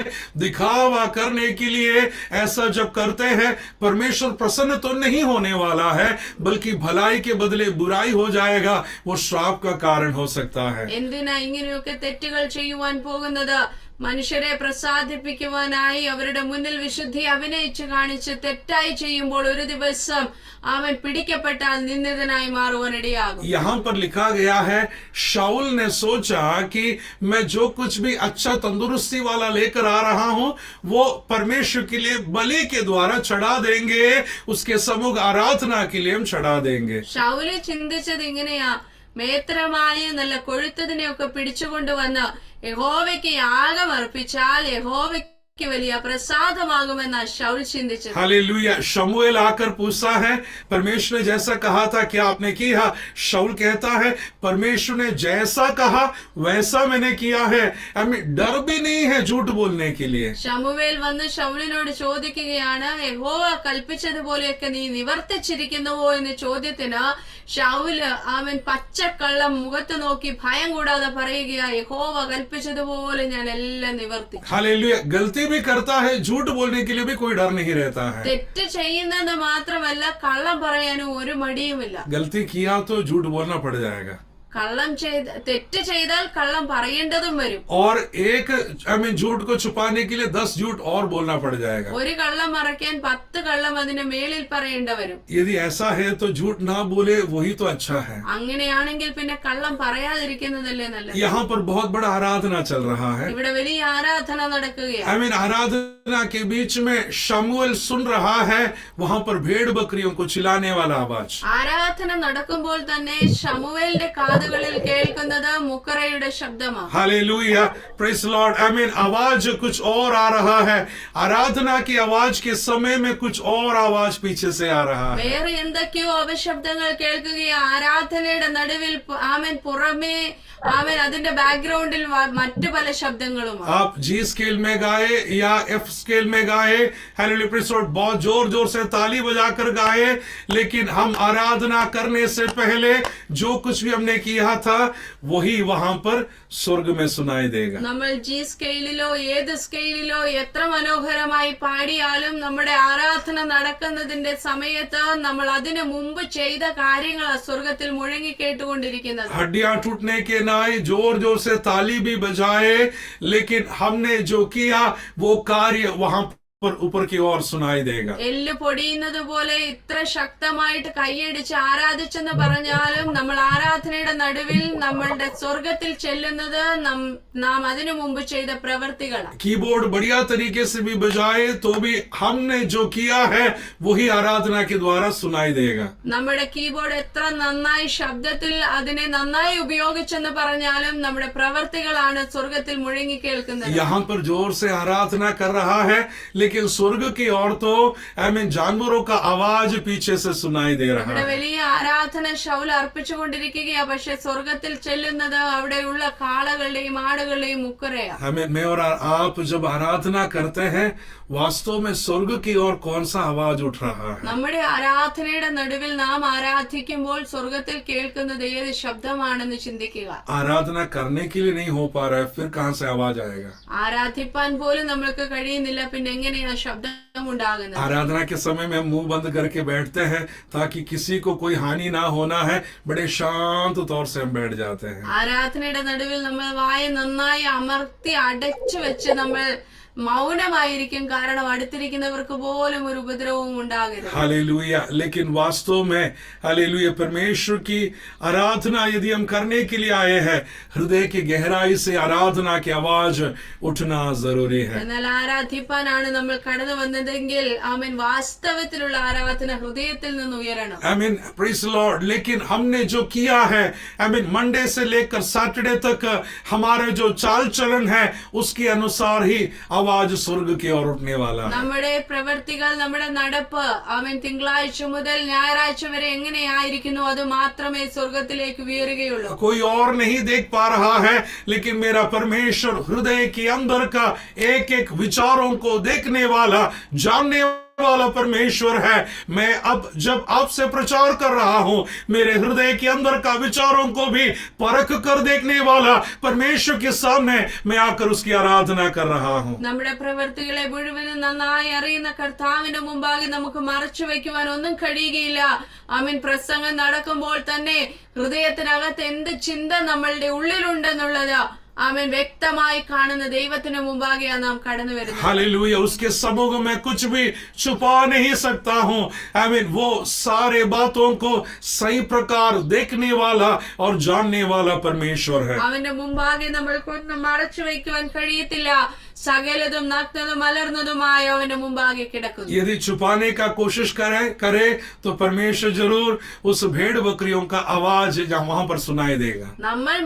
दिखावा करने के लिए ऐसा जब करते हैं, परमेश्वर प्रसन्न तो नहीं होने वाला है, बल्कि भलाई के बदले बुराई हो जाएगा. वो श्राप का कारण हो सकता है. എന്തിനാ ഇങ്ങനെയൊക്കെ തെറ്റുകൾ ചെയ്യുവാൻ പോകുന്നത്? മനുഷ്യരെ പ്രസാദിപ്പിക്കുവാനായി അവരുടെ മുന്നിൽ വിശുദ്ധി അഭിനയിച്ചു കാണിച്ച് തെറ്റായി ചെയ്യുമ്പോൾ ഒരു ദിവസം അവൻ പിടിക്കപ്പെട്ടാൽ നിന്ദിതനായി മാറുവാനിടയാകും. यहाँ पर लिखा गया है शाऊल ने सोचा कि मैं जो कुछ भी अच्छा तंदुरुस्ती वाला लेकर आ रहा हूं वो परमेश्वर के लिए बलि के द्वारा चढ़ा देंगे, उसके सम्मुख आराधना के लिए हम चढ़ा देंगे. ശൗല് ചിന്തിച്ചത് ഇങ്ങനെയാ, മേത്രമായ നല്ല കൊഴുത്തതിനെയൊക്കെ പിടിച്ചുകൊണ്ടുവന്ന് യഹോവയ്ക്ക് യാഗം അർപ്പിച്ചാൽ യഹോവയ്ക്ക് വലിയ പ്രസാദമാകുമെന്ന് ശൗൽ ചിന്തിച്ചത്. हालेलुया। शमूएल आकर पूछता है, परमेश्वर ने जैसा कहा था क्या आपने किया? शाऊल कहता है, परमेश्वर ने जैसा कहा वैसा मैंने किया है। हमें डर भी नहीं है झूठ बोलने के लिए। ശമൂവേൽ വന്ന് ശൗലിനോട് ചോദിക്കുകയാണ്, യഹോവ കൽപ്പിച്ചതുപോലെയൊക്കെ നീ നിവർത്തിച്ചിരിക്കുന്നുവോ എന്ന ചോദ്യത്തിന് ശൗല് അവൻ പച്ചക്കള്ളം മുഖത്ത് നോക്കി ഭയം കൂടാതെ പറയുക, യഹോവ കൽപ്പിച്ചതുപോലെ ഞാൻ എല്ലാം നിവർത്തിച്ചു. हालेलुया। गलती भी करता है, झूठ बोलने के लिए भी कोई डर नहीं रहता है। തെറ്റ് ചെയ്യുന്നത് മാത്രമല്ല കള്ളം പറയാനും ഒരു മടിയുമില്ല. गलती किया तो झूठ बोलना पड़ जाएगा। തെറ്റ് ചെയ്താൽ കള്ളം പറയേണ്ടതും വരും. और एक झूठ को छुपाने के लिए 10 झूठ और बोलना पड़ जाएगा। ഒരു കള്ളം മറയ്ക്കാൻ 10 കള്ളം അതിന് മേളിൽ പറയേണ്ട വരും. यदि ऐसा है तो झूठ ना बोले वही तो अच्छा है। അങ്ങനെയാണെങ്കിൽ പിന്നെ കള്ളം പറയാതിരിക്കുന്നതല്ലേ നല്ലത്. यहाँ पर बहुत बड़ा आराधना चल रहा है। ഇവിടെ വലിയ ആരാധന നടക്കുകയാണ്. आराधना के बीच में शमूएल सुन रहा है वहां पर भेड़ बकरियों को चिल्लाने वाला आवाज। ആരാധന നടക്കുമ്പോൾ തന്നെ ശമൂവേലിന്റെ കാതുകളിൽ കേൾക്കുന്നത് മുക്കറയുടെ ശബ്ദമാണ്. Hallelujah, praise Lord. आवाज कुछ और आ रहा है। आराधना की आवाज के समय में कुछ और आवाज पीछे से आ रहा है। വേറെ എന്തൊക്കെയോ അപശബ്ദങ്ങൾ കേൾക്കുകയാണ്. ആരാധനയുടെ നടുവിൽ പുറമേ അതിന്റെ ബാക്ക്ഗ്രൗണ്ടിൽ മറ്റു പല ശബ്ദങ്ങളുമാണ്. आप जी स्केल में गाए या एफ स्केल में गाए, हालेलुया, प्रेज लॉर्ड, बहुत जोर जोर से ताली बजाकर गाए, लेकिन हम आराधना करने से पहले जो कुछ भी हमने किया था वही वहां पर स्वर्ग में सुनाई देगा। നമ്മൾ ജി സ്കെയിലിലോ ഏത് സ്കെയിലിലോ എത്ര മനോഹരമായി പാടിയാലും നമ്മുടെ ആരാധന നടക്കുന്നതിന്റെ സമയത്ത് നമ്മൾ അതിനു മുമ്പ് ചെയ്ത കാര്യങ്ങൾ സ്വർഗത്തിൽ മുഴങ്ങി കേട്ടുകൊണ്ടിരിക്കുന്നത്. हड्डियां टूटने के नाई जोर जोर से ताली भी बजाए, लेकिन हमने जो किया वो कार्य वहां पर ऊपर की ओर सुनाई देगा। എല്ല് പൊടിയുന്നത് പോലെ ഇത്ര ശക്തമായിട്ട് കൈയടിച്ച് ആരാധിച്ചെന്ന് പറഞ്ഞാലും നമ്മൾ ആരാധനയുടെ നടുവിൽ നമ്മളുടെ സ്വർഗത്തിൽ ചെല്ലുന്നത് നാം അതിനു മുമ്പ് ചെയ്ത പ്രവൃത്തികളാണ്. कीबोर्ड बढ़िया तरीके से भी बजाए तो भी हमने जो किया है वही आराधना के द्वारा सुनाई देगा। നമ്മുടെ കീബോർഡ് എത്ര നന്നായി ശബ്ദത്തിൽ അതിനെ നന്നായി ഉപയോഗിച്ചെന്ന് പറഞ്ഞാലും നമ്മുടെ പ്രവൃത്തികളാണ് സ്വർഗത്തിൽ മുഴങ്ങി കേൾക്കുന്നത്. यहाँ पर जोर से आराधना कर रहा है, लेकिन स्वर्ग की ओर तो जानवरों का आवाज पीछे से सुनाई दे रहा है। വലിയ ആരാധന ശൗൽ അർപ്പിച്ചുകൊണ്ടിരിക്കുകയാ, പക്ഷെ സ്വർഗത്തിൽ ചെല്ലുന്നത് അവിടെയുള്ള കാളകളുടെയും ആടുകളുടെയും മുക്കറയാ. मैं और आप जब आराधना करते हैं वास्तव में स्वर्ग की ओर कौन सा आवाज उठ रहा है? നമ്മുടെ ആരാധനയുടെ നടുവിൽ നാം ആരാധിക്കുമ്പോൾ സ്വർഗത്തിൽ കേൾക്കുന്നത് ഏത് ശബ്ദമാണെന്ന് ചിന്തിക്കുക. आराधना करने के लिए नहीं हो पा रहा है, फिर कहां से आवाज आएगा? ആരാധിപ്പാൻ പോലും നമ്മൾക്ക് കഴിയുന്നില്ല, പിന്നെ എങ്ങനെയാ ശബ്ദം ഉണ്ടാകുന്നത്? आराधना के समय में हम मुंह बंद करके बैठते हैं ताकि किसी को कोई हानि ना होना है, बड़े शांत तौर से हम बैठ जाते हैं। ആരാധനയുടെ നടുവിൽ നമ്മൾ വായ നന്നായി അമർത്തി അടച്ചു വെച്ച് നമ്മൾ മൗനമായിരിക്കും, കാരണം അടുത്തിരിക്കുന്നവർക്ക് പോലും ഒരു ഉപദ്രവവും ഉണ്ടാകരുത്. हालेलुया। लेकिन वास्तव में हालेलुया, परमेश्वर की आराधना यदि हम करने के लिए आए हैं, हृदय की गहराई से आराधना की आवाज उठना जरूरी है। എന്നാൽ ആരാധിപ്പാനാണ് നമ്മൾ കടന്നു വന്നതെങ്കിൽ വാസ്തവത്തിലുള്ള ആരാധന ഹൃദയത്തിൽ നിന്ന് ഉയരണം. Praise Lord. लेकिन हमने जो किया है मंडे से लेकर सैटरडे तक हमारे जो चाल चलन है उसके अनुसार ही आवाज स्वर्ग की ओर उठने वाला है। നമ്മുടെ പ്രവൃത്തികൾ, നമ്മുടെ നടപ്പ് തിങ്കളാഴ്ച മുതൽ ഞായറാഴ്ച വരെ എങ്ങനെയായിരിക്കുന്നു അത് മാത്രമേ സ്വർഗത്തിലേക്ക് ഉയരുകയുള്ളൂ. कोई और नहीं देख पा रहा है, लेकिन मेरा परमेश्वर हृदय के अंदर का एक एक विचारों को देखने वाला, जानने वाला परमेश्वर है। मैं अब जब आपसे प्रचार कर रहा हूं, मेरे हृदय के अंदर का विचारों को भी परख कर देखने वाला परमेश्वर के सामने मैं आकर उसकी आराधना कर रहा हूं। നമ്മുടെ പ്രവൃത്തികളെ മുഴുവനും നന്നായി അറിയുന്ന കർത്താവിന്റെ മുമ്പാകെ നമുക്ക് മറച്ചു വെക്കുവാൻ ഒന്നും കഴിയുകയില്ല. പ്രസംഗം നടക്കുമ്പോൾ തന്നെ ഹൃദയത്തിനകത്ത് എന്ത് ചിന്ത നമ്മളുടെ ഉള്ളിലുണ്ടെന്നുള്ളത് വ്യക്തമായി കാണുന്ന ദൈവത്തിന് മുമ്പാകെയാണ് നാം കടന്നു വരുന്നത്. हालेलुया। उसके समूह में कुछ भी छुपा नहीं सकता हूं। वो सारे बातों को सही प्रकार देखने वाला और जानने वाला परमेश्वर है। അവന്റെ മുമ്പാകെ നമ്മൾക്കൊന്നും മറച്ചു വയ്ക്കുവാൻ കഴിയത്തില്ല. സകലതും നഗ്നതും മലർന്നതുമായ അവന്റെ മുമ്പാകെ കിടക്കുന്നു. यदि छुपाने का कोशिश करे तो परमेश्वर जरूर उस भेड़ बकरियों का आवाज वहां पर सुनाई देगा। നമ്മൾ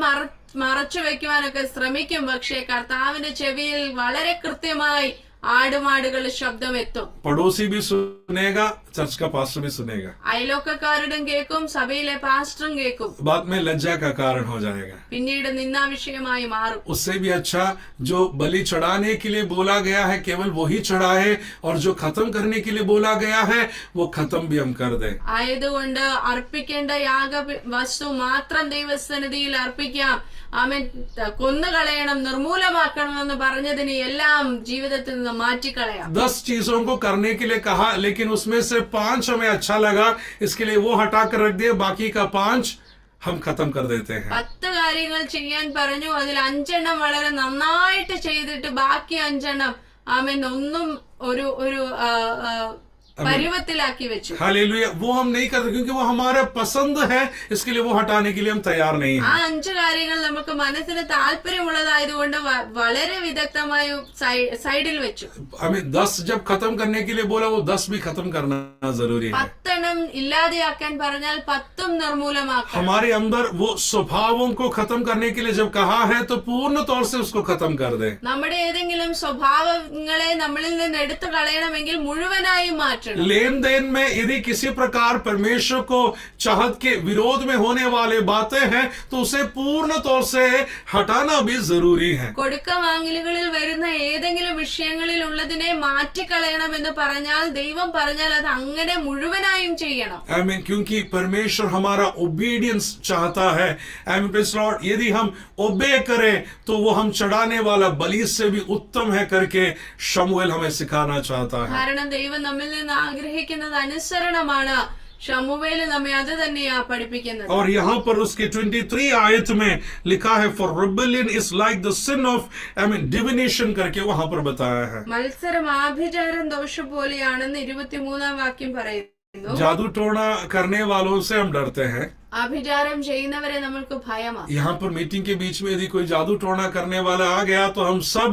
മറച്ചു വെക്കുവാനൊക്കെ ശ്രമിക്കും, പക്ഷേ കർത്താവിന്റെ ചെവിയിൽ വളരെ കൃത്യമായി ആടുമാടുകളുടെ ശബ്ദം എത്തും. पड़ोसी भी सुनेगा, चर्च का पास्टर भी सुनेगा, അയലോക്കക്കാരുടെ കേൾക്കും, സഭയിലെ പാസ്റ്ററും കേൾക്കും. बाद में लज्जा का कारण हो जाएगा. പിന്നീട് നിന്ദാവിഷയമായി മാറും. उससे भी अच्छा जो बलि चढ़ाने के लिए बोला गया है केवल वही चढ़ाए, और जो खत्म करने के लिए बोला गया है वो खत्म भी हम कर दें. ആയതുകൊണ്ട് അർപ്പിക്കേണ്ട യാഗ വസ്തു മാത്രം ദൈവസന്നിധിയിൽ അർപ്പിക്കാം. ആമേൻ. കൊന്നുകളയണം, നിർമൂലമാക്കണമെന്ന് പറഞ്ഞതിന് എല്ലാം ജീവിതത്തിൽ നിന്ന് മാറ്റിക്കളയാം. 10 चीजों को करने के लिए कहा, लेकिन उसमें से 5 हमें अच्छा लगा, इसके लिए वो हटा कर रख दिए, बाकी का 5 हम खत्म कर देते हैं. 10 കാര്യങ്ങൾ ചെയ്യാൻ പറഞ്ഞു, അതിൽ 5 വളരെ നന്നായിട്ട് ചെയ്തിട്ട് ബാക്കി 5 ആമേൻ ഒന്നും ഒരു പരിവത്തിലാക്കി വെച്ചു. हालेलुया. वो हम नहीं करते क्योंकि वो हमारा पसंद है, इसके लिए वो हटाने के लिए हम तैयार नहीं ആ हैं. 5 കാര്യങ്ങൾ നമുക്ക് മനസ്സിന് താല്പര്യമുള്ളതായതുകൊണ്ട് വളരെ വിദഗ്ധമായി സൈഡിൽ വെച്ചു. हमें 10 जब खत्म करने के लिए बोला, वो 10 भी खत्म करना जरूरी है. 10 ഇല്ലാതെയാക്കാൻ പറഞ്ഞാൽ 10 നിർമൂലമാക്കണം. हमारे अंदर वो स्वभावों को खत्म करने के लिए जब कहा है तो पूर्ण तौर से उसको खत्म कर दे. നമ്മുടെ ഏതെങ്കിലും സ്വഭാവങ്ങളെ നമ്മളിൽ നിന്ന് എടുത്തു കളയണമെങ്കിൽ മുഴുവനായി മാറ്റണം. लेन देन में यदि किसी प्रकार परमेश्वर को चाहत के विरोध में होने वाले बातें हैं तो उसे पूर्ण तौर से हटाना भी जरूरी है. കൊടുക്ക വാങ്ങലുകളിൽ വരുന്ന ഏതെങ്കിലും വിഷയങ്ങളിൽ ഉള്ളതിനെ മാറ്റിക്കളയണമെന്ന് പറഞ്ഞാൽ ദൈവം പറഞ്ഞാൽ അത് അങ്ങനെ മുഴുവനായും ചെയ്യണം. आमीन. क्योंकि परमेश्वर हमारा ओबीडियंस चाहता है. आमीन. Praise Lord. यदि हम ओबे करें तो वो हम चढ़ाने वाला बलि से भी उत्तम है करके शमूएल हमें सिखाना चाहता है. കാരണം ദൈവം നമ്മിൽ നിന്ന് ആഗ്രഹിക്കുന്നത് അനുസരണമാണ്. ശമൂവേൽ നമ്മെ അത് തന്നെയാ പഠിപ്പിക്കുന്നത്. और यहाँ पर उसके 23 आयत में लिखा है for rebellion is like the sin of divination करके वहां पर बताया है. മത്സരം ആഭിചാരം ദോഷം പോലെയാണെന്ന് 23-ാം വാക്യം പറയുന്നു. जादू टोना करने वालों से हम डरते हैं. ആഭിചാരം ചെയ്യുന്നവരെ നമ്മൾക്ക് ഭയമാണ്. यहाँ पर मीटिंग के बीच में यदि कोई जादू टोना करने वाला आ गया तो हम सब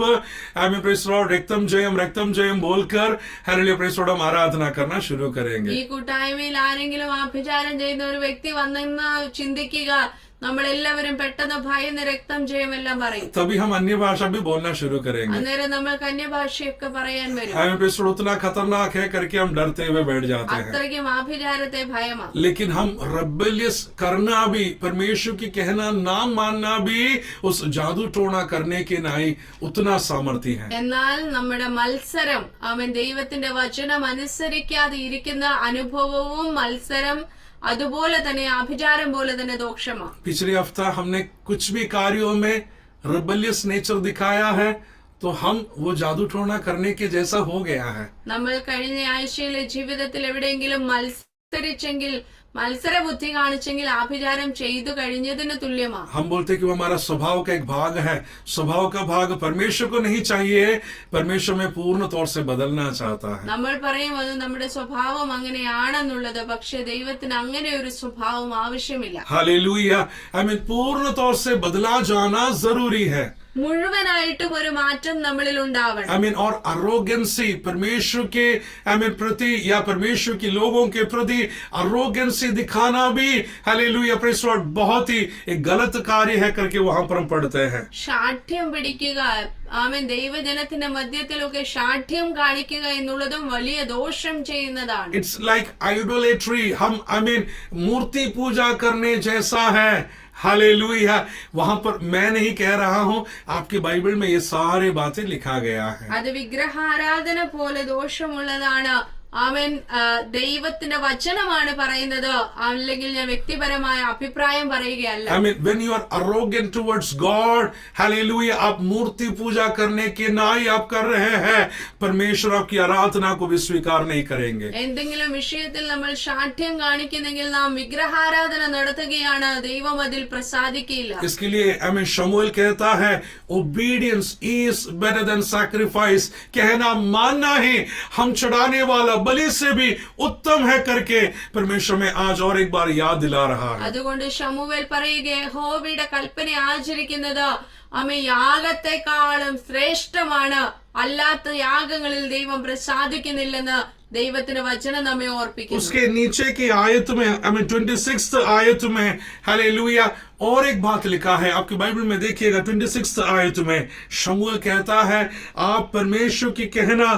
प्रेज़ लॉर्ड रक्तम जयम बोलकर हालेलुया प्रेज़ लॉर्ड हम आराधना करना शुरू करेंगे. ഈ കൂട്ടായ്മയിൽ ആരെങ്കിലും ആഭിചാരം ചെയ്യുന്ന ഒരു വ്യക്തി വന്നെന്ന് ചിന്തിക്കുക, നമ്മളെല്ലാവരും പെട്ടെന്ന് ഭയന്ന് രക്തം ചെയ്യുമെല്ലാം പറയും. तभी हम अन्य भाषा भी बोलना शुरू करेंगे. അന്നേരം നമ്മൾക്ക് അന്യഭാഷയൊക്കെ പറയാൻ വരും. प्रेज़ लॉर्ड उतना खतरनाक है करके हम डरते हुए बैठ जाते हैं. അത്രയ്ക്കും ആഭിചാരത്തെ ഭയമാണ്. लेकिन हम रेबेलियस करना भी, परमेश्वर की कहना ना मानना भी उस जादू टोना करने के नाई उतना सामर्थ्य है. എന്നാൽ നമ്മുടെ മത്സരം അവൻ ദൈവത്തിന്റെ വചനം അനുസരിക്കാതെ ഇരിക്കുന്ന അനുഭവവും മത്സരം അതുപോലെ തന്നെ ആഭിചാരം പോലെ തന്നെ ദോഷമാണ്. पिछले हफ्ता हमने कुछ भी कार्यों में रेबेलियस नेचर दिखाया है तो हम वो जादू टोना करने के जैसा हो गया है. നമ്മൾ കഴിഞ്ഞ ആഴ്ചയിലെ ജീവിതത്തിൽ എവിടെയെങ്കിലും മത്സരിച്ചെങ്കിൽ, മത്സര ബുദ്ധി കാണിച്ചെങ്കിൽ ആഭിചാരം ചെയ്തു കഴിഞ്ഞതിന് തുല്യമാണ്. हम बोलते कि वो हमारा स्वभाव का एक भाग है. स्वभाव का भाग परमेश्वर को नहीं चाहिए, परमेश्वर में पूर्ण तौर से बदलना चाहता है. നമ്മൾ പറയും അത് നമ്മുടെ സ്വഭാവം അങ്ങനെയാണെന്നുള്ളത്, പക്ഷെ ദൈവത്തിന് അങ്ങനെ ഒരു സ്വഭാവം ആവശ്യമില്ല. हालेलुया. पूर्ण तौर से बदला जाना जरूरी है. മുഴുവനായിട്ടും ഒരു മാറ്റം നമ്മളിൽ ഉണ്ടാവണം. और अरोगेंसी परमेश्वर के प्रति या परमेश्वर के लोगों के प्रति अरोगेंसी दिखाना भी हालेलुया प्रेज़ लॉर्ड बहुत ही एक गलत कार्य है करके वहां पर हम पढ़ते हैं. ശാഠ്യം പിടിക്കുക, ആമേൻ, ദൈവജനത്തിന്റെ മധ്യത്തിലൊക്കെ ശാഠ്യം കാണിക്കുക എന്നുള്ളതും വലിയ ദോഷം ചെയ്യുന്നതാണ്. It's like idolatry. हम मूर्ति पूजा करने जैसा है. हालेलुया. वहां पर मैं नहीं कह रहा हूं, आपकी बाइबल में ये सारी बातें लिखा गया है. അത് വിഗ്രഹാരാധന പോലെ ദോഷമുള്ളതാണ്. അവൻ ദൈവത്തിന്റെ വചനമാണ് പറയുന്നത്, അല്ലെങ്കിൽ ഞാൻ വ്യക്തിപരമായ അഭിപ്രായം പറയുകയല്ല. when you are arrogant towards God, hallelujah, आप मूर्ति पूजा करने के नाई आप कर रहे हैं, परमेश्वर आपकी आराधना को भी स्वीकार नहीं करेंगे. എന്തെങ്കിലും വിഷയത്തിൽ നമ്മൾ ശാഠ്യം കാണിക്കുന്നെങ്കിൽ നാം വിഗ്രഹാരാധന നടത്തുകയാണ്, ദൈവം അതിൽ പ്രസാദിക്കില്ല. इसके लिए शमूएल कहता है obedience is better than sacrifice. कहना मानना ही हम चढ़ाने वाला बलि से भी उत्तम है करके परमेश्वर में आज और एक बार याद दिला रहा है. അതുകൊണ്ട് ശമൂവേൽ പറയുക, യഹോവയുടെ കൽപ്പന ആചരിക്കുന്നത് യാഗത്തെക്കാളും ശ്രേഷ്ഠമാണ്, അല്ലാത്ത യാഗങ്ങളിൽ ദൈവം പ്രസാദിക്കുന്നില്ലെന്ന് ദൈവത്തിന്റെ വചനം നമ്മെ ഓർപ്പിക്കുന്നു. उसके नीचे की आयत में 26th आयत में हालेलुया और एक बात लिखा है, आपकी बाइबल में देखिएगा 26th आयत में शमूएल कहता है आप परमेश्वर की कहना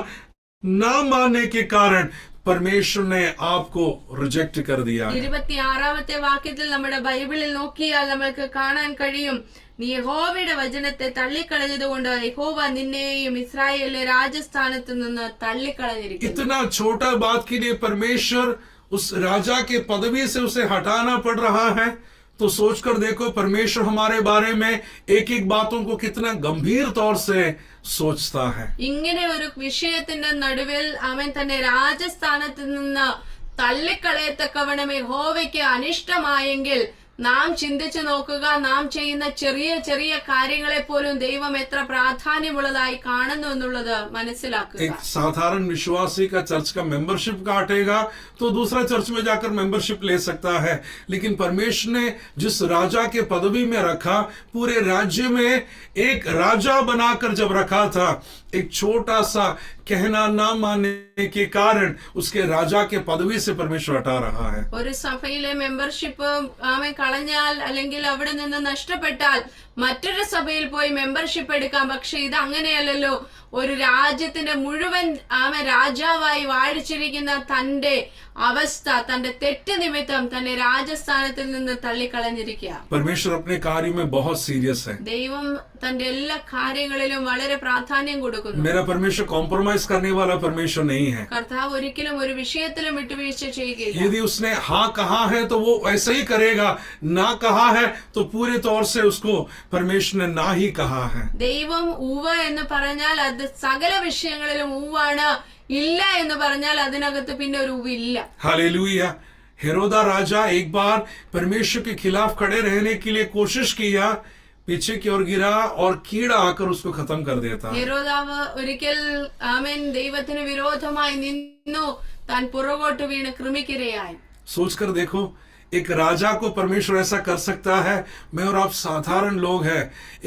ना मानने के कारण परमेश्वर ने आपको रिजेक्ट कर दिया. 26ാമത്തെ വാക്യത്തിൽ നമ്മുടെ ബൈബിളിൽ നോക്കിയാൽ നമുക്ക് കാണാൻ കഴിയും, നീ യഹോവയുടെ വചനത്തെ തള്ളിക്കളഞ്ഞതുകൊണ്ട് യഹോവ നിന്നെയും ഇസ്രായേലിലെ രാജസ്ഥാനത്ത് നിന്ന് തള്ളിക്കളഞ്ഞിരിക്കുന്നു. इतना छोटा बात के लिए परमेश्वर उस राजा के पदवी से उसे हटाना पड़ रहा है, तो सोचकर देखो परमेश्वर हमारे बारे में एक एक बातों को कितना गंभीर तौर से सोचता है. ഇങ്ങനെ ഒരു വിഷയത്തിന്റെ നടുവിൽ അവൻ തന്നെ രാജസ്ഥാനത്ത് നിന്ന് തള്ളിക്കളയത്തക്കവണ്ണം യഹോവയ്ക്ക് അനിഷ്ടമായെങ്കിൽ നാം ചിന്തിച്ചു നോക്കുക, നാം ചെയ്യുന്ന ചെറിയ ചെറിയ കാര്യങ്ങളെ പോലും ദൈവം എത്ര പ്രാധാന്യമുള്ളതായി കാണുന്നു എന്നുള്ളത് മനസ്സിലാക്കുക. एक साधारण विश्वासी का चर्च का मेंबरशिप काटेगा तो दूसरा चर्च में जाकर मेंबरशिप ले सकता है, लेकिन परमेश्वर ने जिस राजा के पदवी में रखा, पूरे राज्य में एक राजा बनाकर जब रखा था, एक छोटा सा कहना ना मानने के कारण उसके राजा के पदवी से परमेश्वर हटा रहा है. ഒരു സഭയിലെ മെമ്പർഷിപ്പ് അവൻ കളഞ്ഞാൽ അല്ലെങ്കിൽ അവിടെ നിന്ന് നഷ്ടപ്പെട്ടാൽ മറ്റൊരു സഭയിൽ പോയി മെമ്പർഷിപ്പ് എടുക്കാം. പക്ഷെ ഇത് അങ്ങനെയല്ലല്ലോ. ഒരു രാജ്യത്തിന്റെ മുഴുവൻ രാജാവായി വാഴിച്ചിരിക്കുന്ന തന്റെ അവസ്ഥ, തന്റെ തെറ്റ് നിമിത്തം തന്നെ രാജസ്ഥാനത്തിൽ നിന്ന് തള്ളിക്കളഞ്ഞിരിക്കുക. परमेश्वर अपने कार्य में बहुत सीरियस है. ദൈവം തന്റെ എല്ലാ കാര്യങ്ങളിലും വളരെ പ്രാധാന്യം കൊടുക്കുന്നു. मेरा परमेश्वर कॉम्प्रोमाइज करने वाला परमेश्वर नहीं है. കർത്താവ് ഒരിക്കലും ഒരു വിഷയത്തിലും വിട്ടുവീഴ്ച ചെയ്യുകയില്ല. यदि उसने हाँ कहा है तो वो ऐसा ही करेगा, ना कहा है तो पूरे तौर से उसको परमेश्वर ने ना ही कहा है. ദൈവം ഉവ്വ് എന്ന് പറഞ്ഞാൽ അത് സകല വിഷയങ്ങളിലും ഉവ്വാണ്, ഇല്ല എന്ന് പറഞ്ഞാൽ അതിനകത്ത് പിന്നെ ഒരു ഉവില്ല. हालेलुया. हेरोदा राजा एक बार परमेश्वर के खिलाफ खड़े रहने के लिए कोशिश किया, पीछे की ओर गिरा और कीड़ा आकर उसको खत्म कर देता. ഹെരോദാവ് ഒരിക്കൽ ദൈവത്തിന് വിരോധമായി നിന്നു, താൻ പുറകോട്ട് വീണ് കൃമിക്കിരയായി. सोचकर देखो, एक राजा को परमेश्वर ऐसा कर सकता है. मैं और आप साधारण लोग हैं.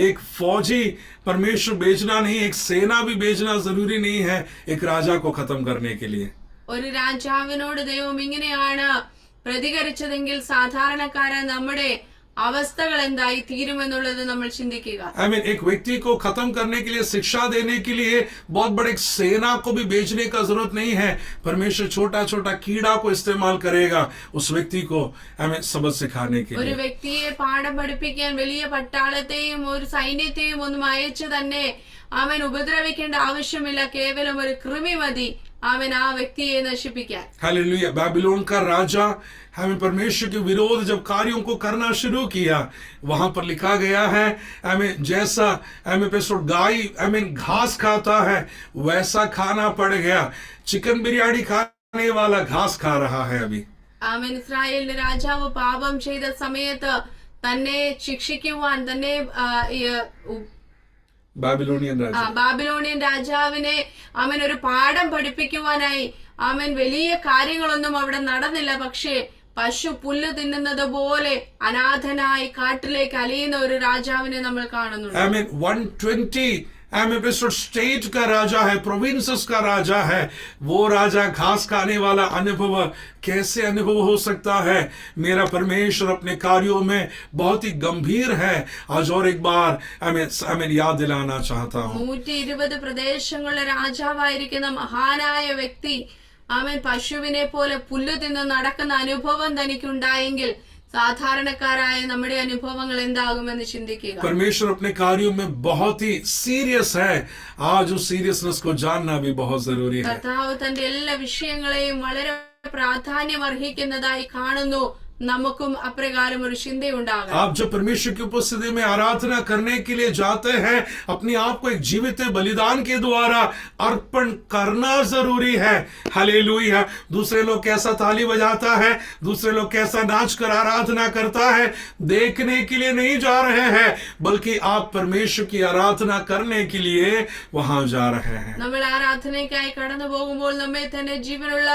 एक फौजी परमेश्वर भेजना नहीं, एक सेना भी भेजना जरूरी नहीं है एक राजा को खत्म करने के लिए. ഒരു രാജാവിനോട് ദൈവം ഇങ്ങനെയാണ് പ്രതികരിച്ചതെങ്കിൽ സാധാരണക്കാരൻ നമ്മുടെ അവസ്ഥകൾ എന്തായി തീരുമെന്നുള്ളത് നമ്മൾ ചിന്തിക്കുക. एक व्यक्ति को खत्म करने के लिए, शिक्षा देने के लिए बहुत बड़े सेना को भी भेजने का जरूरत नहीं है. परमेश्वर छोटा छोटा कीड़ा को इस्तेमाल करेगा उस व्यक्ति को सबक सिखाने के ഒരു लिए. വ്യക്തിയെ പാഠം പഠിപ്പിക്കാൻ വലിയ പട്ടാളത്തെയും ഒരു സൈന്യത്തെയും ഒന്നും അയച്ചു തന്നെ അവൻ ഉപദ്രവിക്കേണ്ട ആവശ്യമില്ല. കേവലം ഒരു കൃമി മതി അവൻ ആ വ്യക്തിയെ നശിപ്പിക്കാൻ. हालेलुया. बाबिलोन का राजा हमें परमेश्वर के विरोध जब कार्यों को करना शुरू किया, वहां पर लिखा गया है जैसा गाय घास खाता है वैसा खाना पड़ गया. चिकन बिरयानी खाने वाला घास खा रहा है अभी. ഇസ്രായേലിന്റെ രാജാവ് പാപം ചെയ്ത സമയത്ത് തന്നെ ശിക്ഷിക്കുവാൻ തന്നെ ബാബിലോണിയൻ രാജാവിനെ ഒരു പാഠം പഠിപ്പിക്കുവാനായി വലിയ കാര്യങ്ങളൊന്നും അവിടെ നടന്നില്ല. പക്ഷേ പശു പുല്ല് തിന്നുന്നത് പോലെ അനാഥനായി കാട്ടിലേക്ക് അലയുന്ന ഒരു രാജാവിനെ നമ്മൾ കാണുന്നുണ്ട്. 120 स्टेट का राजा है, प्रोविंसेस का राजा है. वो राजा घास खाने वाला अनुभव कैसे अनुभव हो सकता है? मेरा परमेश्वर अपने कार्यों में बहुत ही गंभीर है. आज और एक बार याद दिलाना चाहता हूँ. 120 പ്രദേശങ്ങളുടെ രാജാവായിരിക്കുന്ന മഹാനായ വ്യക്തി പശുവിനെ പോലെ പുല്ല് തിന്ന് നടക്കുന്ന അനുഭവം തനിക്കുണ്ടായെങ്കിൽ സാധാരണക്കാരായ നമ്മുടെ അനുഭവങ്ങൾ എന്താകുമെന്ന് ചിന്തിക്കുക. परमेश्वर अपने कार्यों में बहुत ही सीरियस है. आज उस सीरियसनेस को जानना भी बहुत जरूरी है. കർത്താവ് തന്റെ എല്ലാ വിഷയങ്ങളെയും വളരെ പ്രാധാന്യം അർഹിക്കുന്നതായി കാണുന്നു. നമുക്കും അപ്രകാരം ഒരു ചിന്തയുണ്ടാകും. आप जब परमेश्वर की उपस्थिति में आराधना करने के लिए जाते हैं, अपने आप को एक जीवित बलिदान के द्वारा अर्पण करना जरूरी है. हालेलुया. दूसरे लोग कैसा ताली बजाता है, दूसरे लोग कैसा नाच कर आराधना करता है, देखने के लिए नहीं जा रहे हैं, बल्कि आप परमेश्वर की आराधना करने के लिए वहां जा रहे हैं. നമ്മൾ ആരാധനയ്ക്കായി കടന്നു പോകുമ്പോൾ നമ്മെ തന്നെ ജീവനുള്ള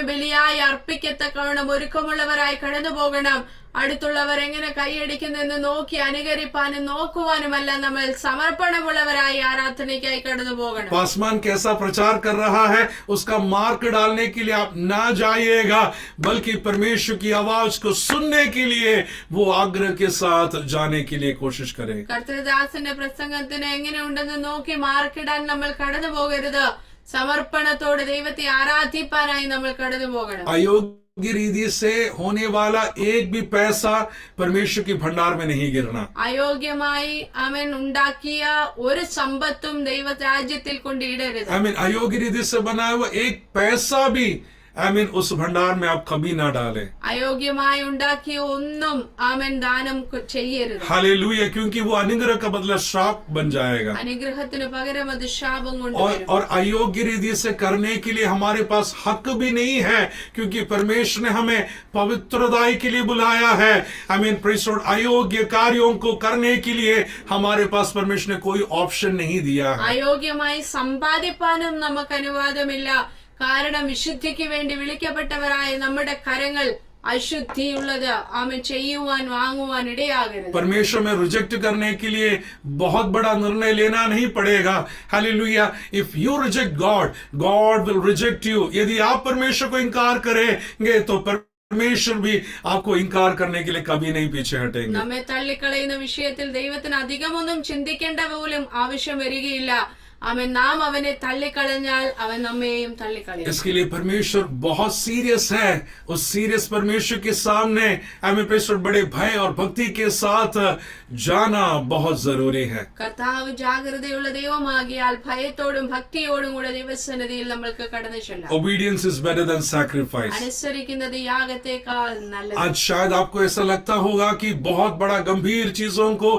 ബലിയായി അർപ്പിക്കത്തക്കവണ്ണം ഒരുക്കമുള്ളവരായി കടന്നു പോകണം. അടുത്തുള്ളവർ എങ്ങനെ കൈയടിക്കുന്നെന്ന് നോക്കി അനുകരിപ്പാനും നോക്കുവാനുമല്ല, നമ്മൾ സമർപ്പണമുള്ളവരായി ആരാധനയ്ക്കായി കടന്നു പോകണം. पासवान कैसा प्रचार कर रहा है उसका मार्क डालने के लिए आप ना जाइएगा, बल्कि परमेश्वर की आवाज को सुनने के लिए वो आग्रह के साथ जाने के लिए कोशिश करें. കർത്തൃദാസന്റെ പ്രസംഗത്തിന് എങ്ങനെ ഉണ്ടെന്ന് നോക്കി മാർക്കിടാൻ നമ്മൾ കടന്നു പോകരുത്. സമർപ്പണത്തോടെ ദൈവത്തെ ആരാധിപ്പാനായി നമ്മൾ കടന്നു പോകണം. अयोग्य रीति से होने वाला एक भी पैसा परमेश्वर के भंडार में नहीं गिरना. അയോഗ്യമായി അവൻ ഉണ്ടാക്കിയ ഒരു സമ്പത്തും ദൈവരാജ്യത്തിൽ കൊണ്ടിടരുത്. अयोग्य रीति से बनाया हुआ एक पैसा भी उस भंडार में आप कभी ना डालें. അയോഗ്യമായി ഉണ്ടാക്കിയ ഒന്നും അവൻ ദാനം ചെയ്യരുത്. हालेलुया, क्योंकि वो अनुग्रह का बदला श्राप बन जाएगा. അനുഗ്രഹത്തിന് പകരം അത് ശാപം കൊണ്ടുവരും. और अयोग्य रीति से करने के लिए हमारे पास हक भी नहीं है, क्योंकि परमेश्वर ने हमें पवित्रताई के लिए बुलाया है. अयोग्य कार्यों को करने के लिए हमारे पास परमेश्वर ने कोई ऑप्शन नहीं दिया है. അയോഗ്യമായി സമ്പാദിപ്പാനും നമുക്ക് അനുവാദമില്ല. കാരണം വിശുദ്ധിക്ക് വേണ്ടി വിളിക്കപ്പെട്ടവരായ നമ്മുടെ കരങ്ങൾ അശുദ്ധിയുള്ളത് ആമേൻ ചെയ്യുവാൻ വാങ്ങുവാൻ ഇടയാകരുത്. परमेश्वर में रिजेक्ट करने के लिए बहुत बड़ा निर्णय लेना नहीं पड़ेगा. Hallelujah, if you reject God, God will reject you. यदि आप परमेश्वर को इनकार करेंगे तो परमेश्वर भी आपको इनकार करने के लिए कभी नहीं पीछे हटेंगे. നമ്മെ തള്ളിക്കളയുന്ന വിഷയത്തിൽ ദൈവത്തിന് അധികമൊന്നും ചിന്തിക്കേണ്ട പോലും ആവശ്യം വരികയില്ല. അവൻ നാം അവനെ തള്ളിക്കളഞ്ഞാൽ അവൻ നമ്മെയും തള്ളിക്കളയും. इसके लिए परमेश्वर बहुत सीरियस है. उस सीरियस परमेश्वर के सामने परमेश्वर बड़े भय और भक्ति के साथ जाना बहुत जरूरी है. കർത്താവ് ജാഗ്രതയുള്ള ദൈവമാകിയാൽ ഭയത്തോടും ഭക്തിയോടും കൂടെ ദൈവസന്നിധിയിൽ നമ്മൾക്ക് കടന്നു ചെല്ലാം. Obedience is better than sacrifice. അനുസരിക്കുന്നത് യാഗത്തെക്കാൾ നല്ലത്. आज शायद आपको ऐसा लगता होगा कि बहुत बड़ा गंभीर चीजों को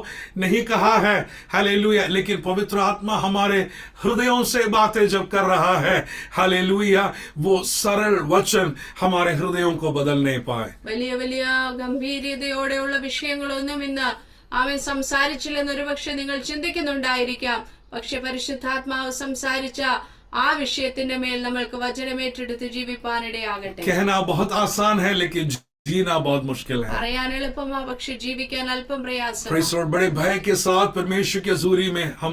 नहीं कहा है, हालेलुया, लेकिन पवित्र आत्मा हमारे हृदयों से बातें जब कर रहा है, हालेलुया, वो सरल वचन हमारे हृदयों को बदल नहीं पाए. വലിയ വലിയ ഗംഭീര്യതയോടെയുള്ള വിഷയങ്ങളൊന്നും ഇന്ന് അവൻ സംസാരിച്ചില്ലെന്ന് ഒരുപക്ഷെ നിങ്ങൾ ചിന്തിക്കുന്നുണ്ടായിരിക്കാം. പക്ഷെ പരിശുദ്ധാത്മാവ് സംസാരിച്ച ആ വിഷയത്തിന്റെ മേൽ നമ്മൾക്ക് വചനമേറ്റെടുത്ത് ജീവിപ്പാനിടയാകട്ടെ. कहना बहुत आसान है, लेकिन जीना बहुत मुश्किल है. പറയാൻ എളുപ്പമാ, പക്ഷെ ജീവിക്കാൻ അല്പം പ്രയാസം. प्रेज़ लॉर्ड, बड़े भय के साथ परमेश्वर की हजूरी में हम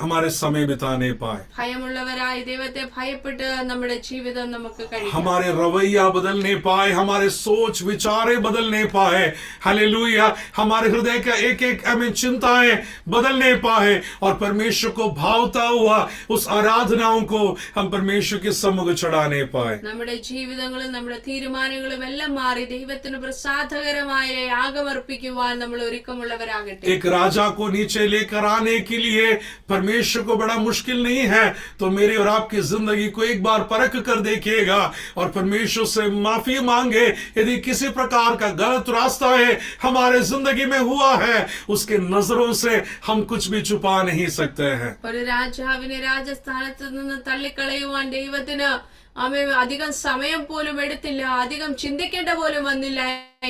हमारे समय बिता नहीं पाए. ഭയമുള്ളവരായി ദൈവത്തെ ഭയപ്പെട്ട് നമ്മുടെ ജീവിതം നമുക്ക് കഴിയും. हमारे रवैया बदल नहीं पाए, हमारे सोच विचारे बदल नहीं पाए. हालेलुया, हमारे हृदय का एक एक चिंताएं बदल नहीं पाए, और परमेश्वर को भावता हुआ उस आराधनाओं को हम परमेश्वर के सम्मुख चढ़ा नहीं पाए. നമ്മുടെ ജീവിതങ്ങളും നമ്മുടെ തീരുമാനങ്ങളും എല്ലാം മാറി ദൈവത്തിന് പ്രസാദകരമായ യാഗമർപ്പിക്കുവാൻ നമ്മൾ ഒരുക്കമുള്ളവരാകട്ടെ. एक राजा को नीचे लेकर आने के लिए परमेश्वर को बड़ा मुश्किल नहीं है. तो मेरे और आपकी जिंदगी को एक बार परख कर देखिएगा और परमेश्वर से माफी मांगे. यदि किसी प्रकार का गलत रास्ता है हमारे जिंदगी में हुआ है, उसके नजरों से हम कुछ भी छुपा नहीं सकते हैं. ഒരു രാജാവിനെ രാജസ്ഥാനത്ത് നിന്ന് തള്ളിക്കളയുവാൻ ദൈവത്തിന് അധികം സമയം പോലും എടുത്തില്ല, അധികം ചിന്തിക്കേണ്ട പോലും വന്നില്ല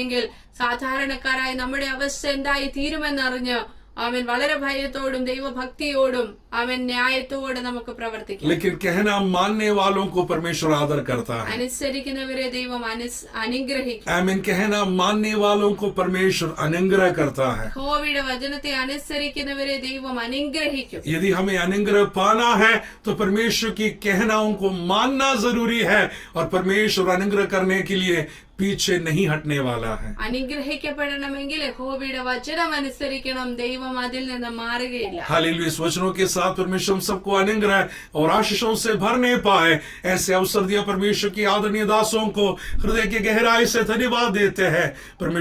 എങ്കിൽ സാധാരണക്കാരായി നമ്മുടെ അവസ്ഥ എന്തായി തീരുമെന്നറിഞ്ഞ് അവൻ വളരെ ഭയത്തോടും ദൈവഭക്തിയോടും അവൻ ന്യായത്തോടെ നമുക്ക് പ്രവർത്തിക്കാം. लेकिन कहना मानने वालों को परमेश्वर आदर करता है. അനുസരിക്കുന്നവരെ ദൈവം അനുഗ്രഹിക്കും. आमीन. कहना मानने वालों को परमेश्वर अनुग्रह करता है. യഹോവയുടെ വചനത്തെ അനുസരിക്കുന്നവരെ ദൈവം അനുഗ്രഹിക്കും. यदि हमें अनुग्रह पाना है तो परमेश्वर की कहनाओं को मानना जरूरी है, और परमेश्वर अनुग्रह करने के लिए पीछे नहीं हटने वाला है. അനുഗ്രഹിക്കപ്പെടണമെങ്കിൽ യഹോവയുടെ വചനം അനുസരിക്കണം. ദൈവം അതിൽ നിന്ന് മാറുകയില്ല. हालेलुया. इस वचनों के साथ परमेश्वर हम सबको अनुग्रह और आशीषों से भर नहीं पाए. ऐसे अवसर दिया परमेश्वर की आदरणीय दासों को हृदय की गहराई से धन्यवाद देते हैं. परमेश्वर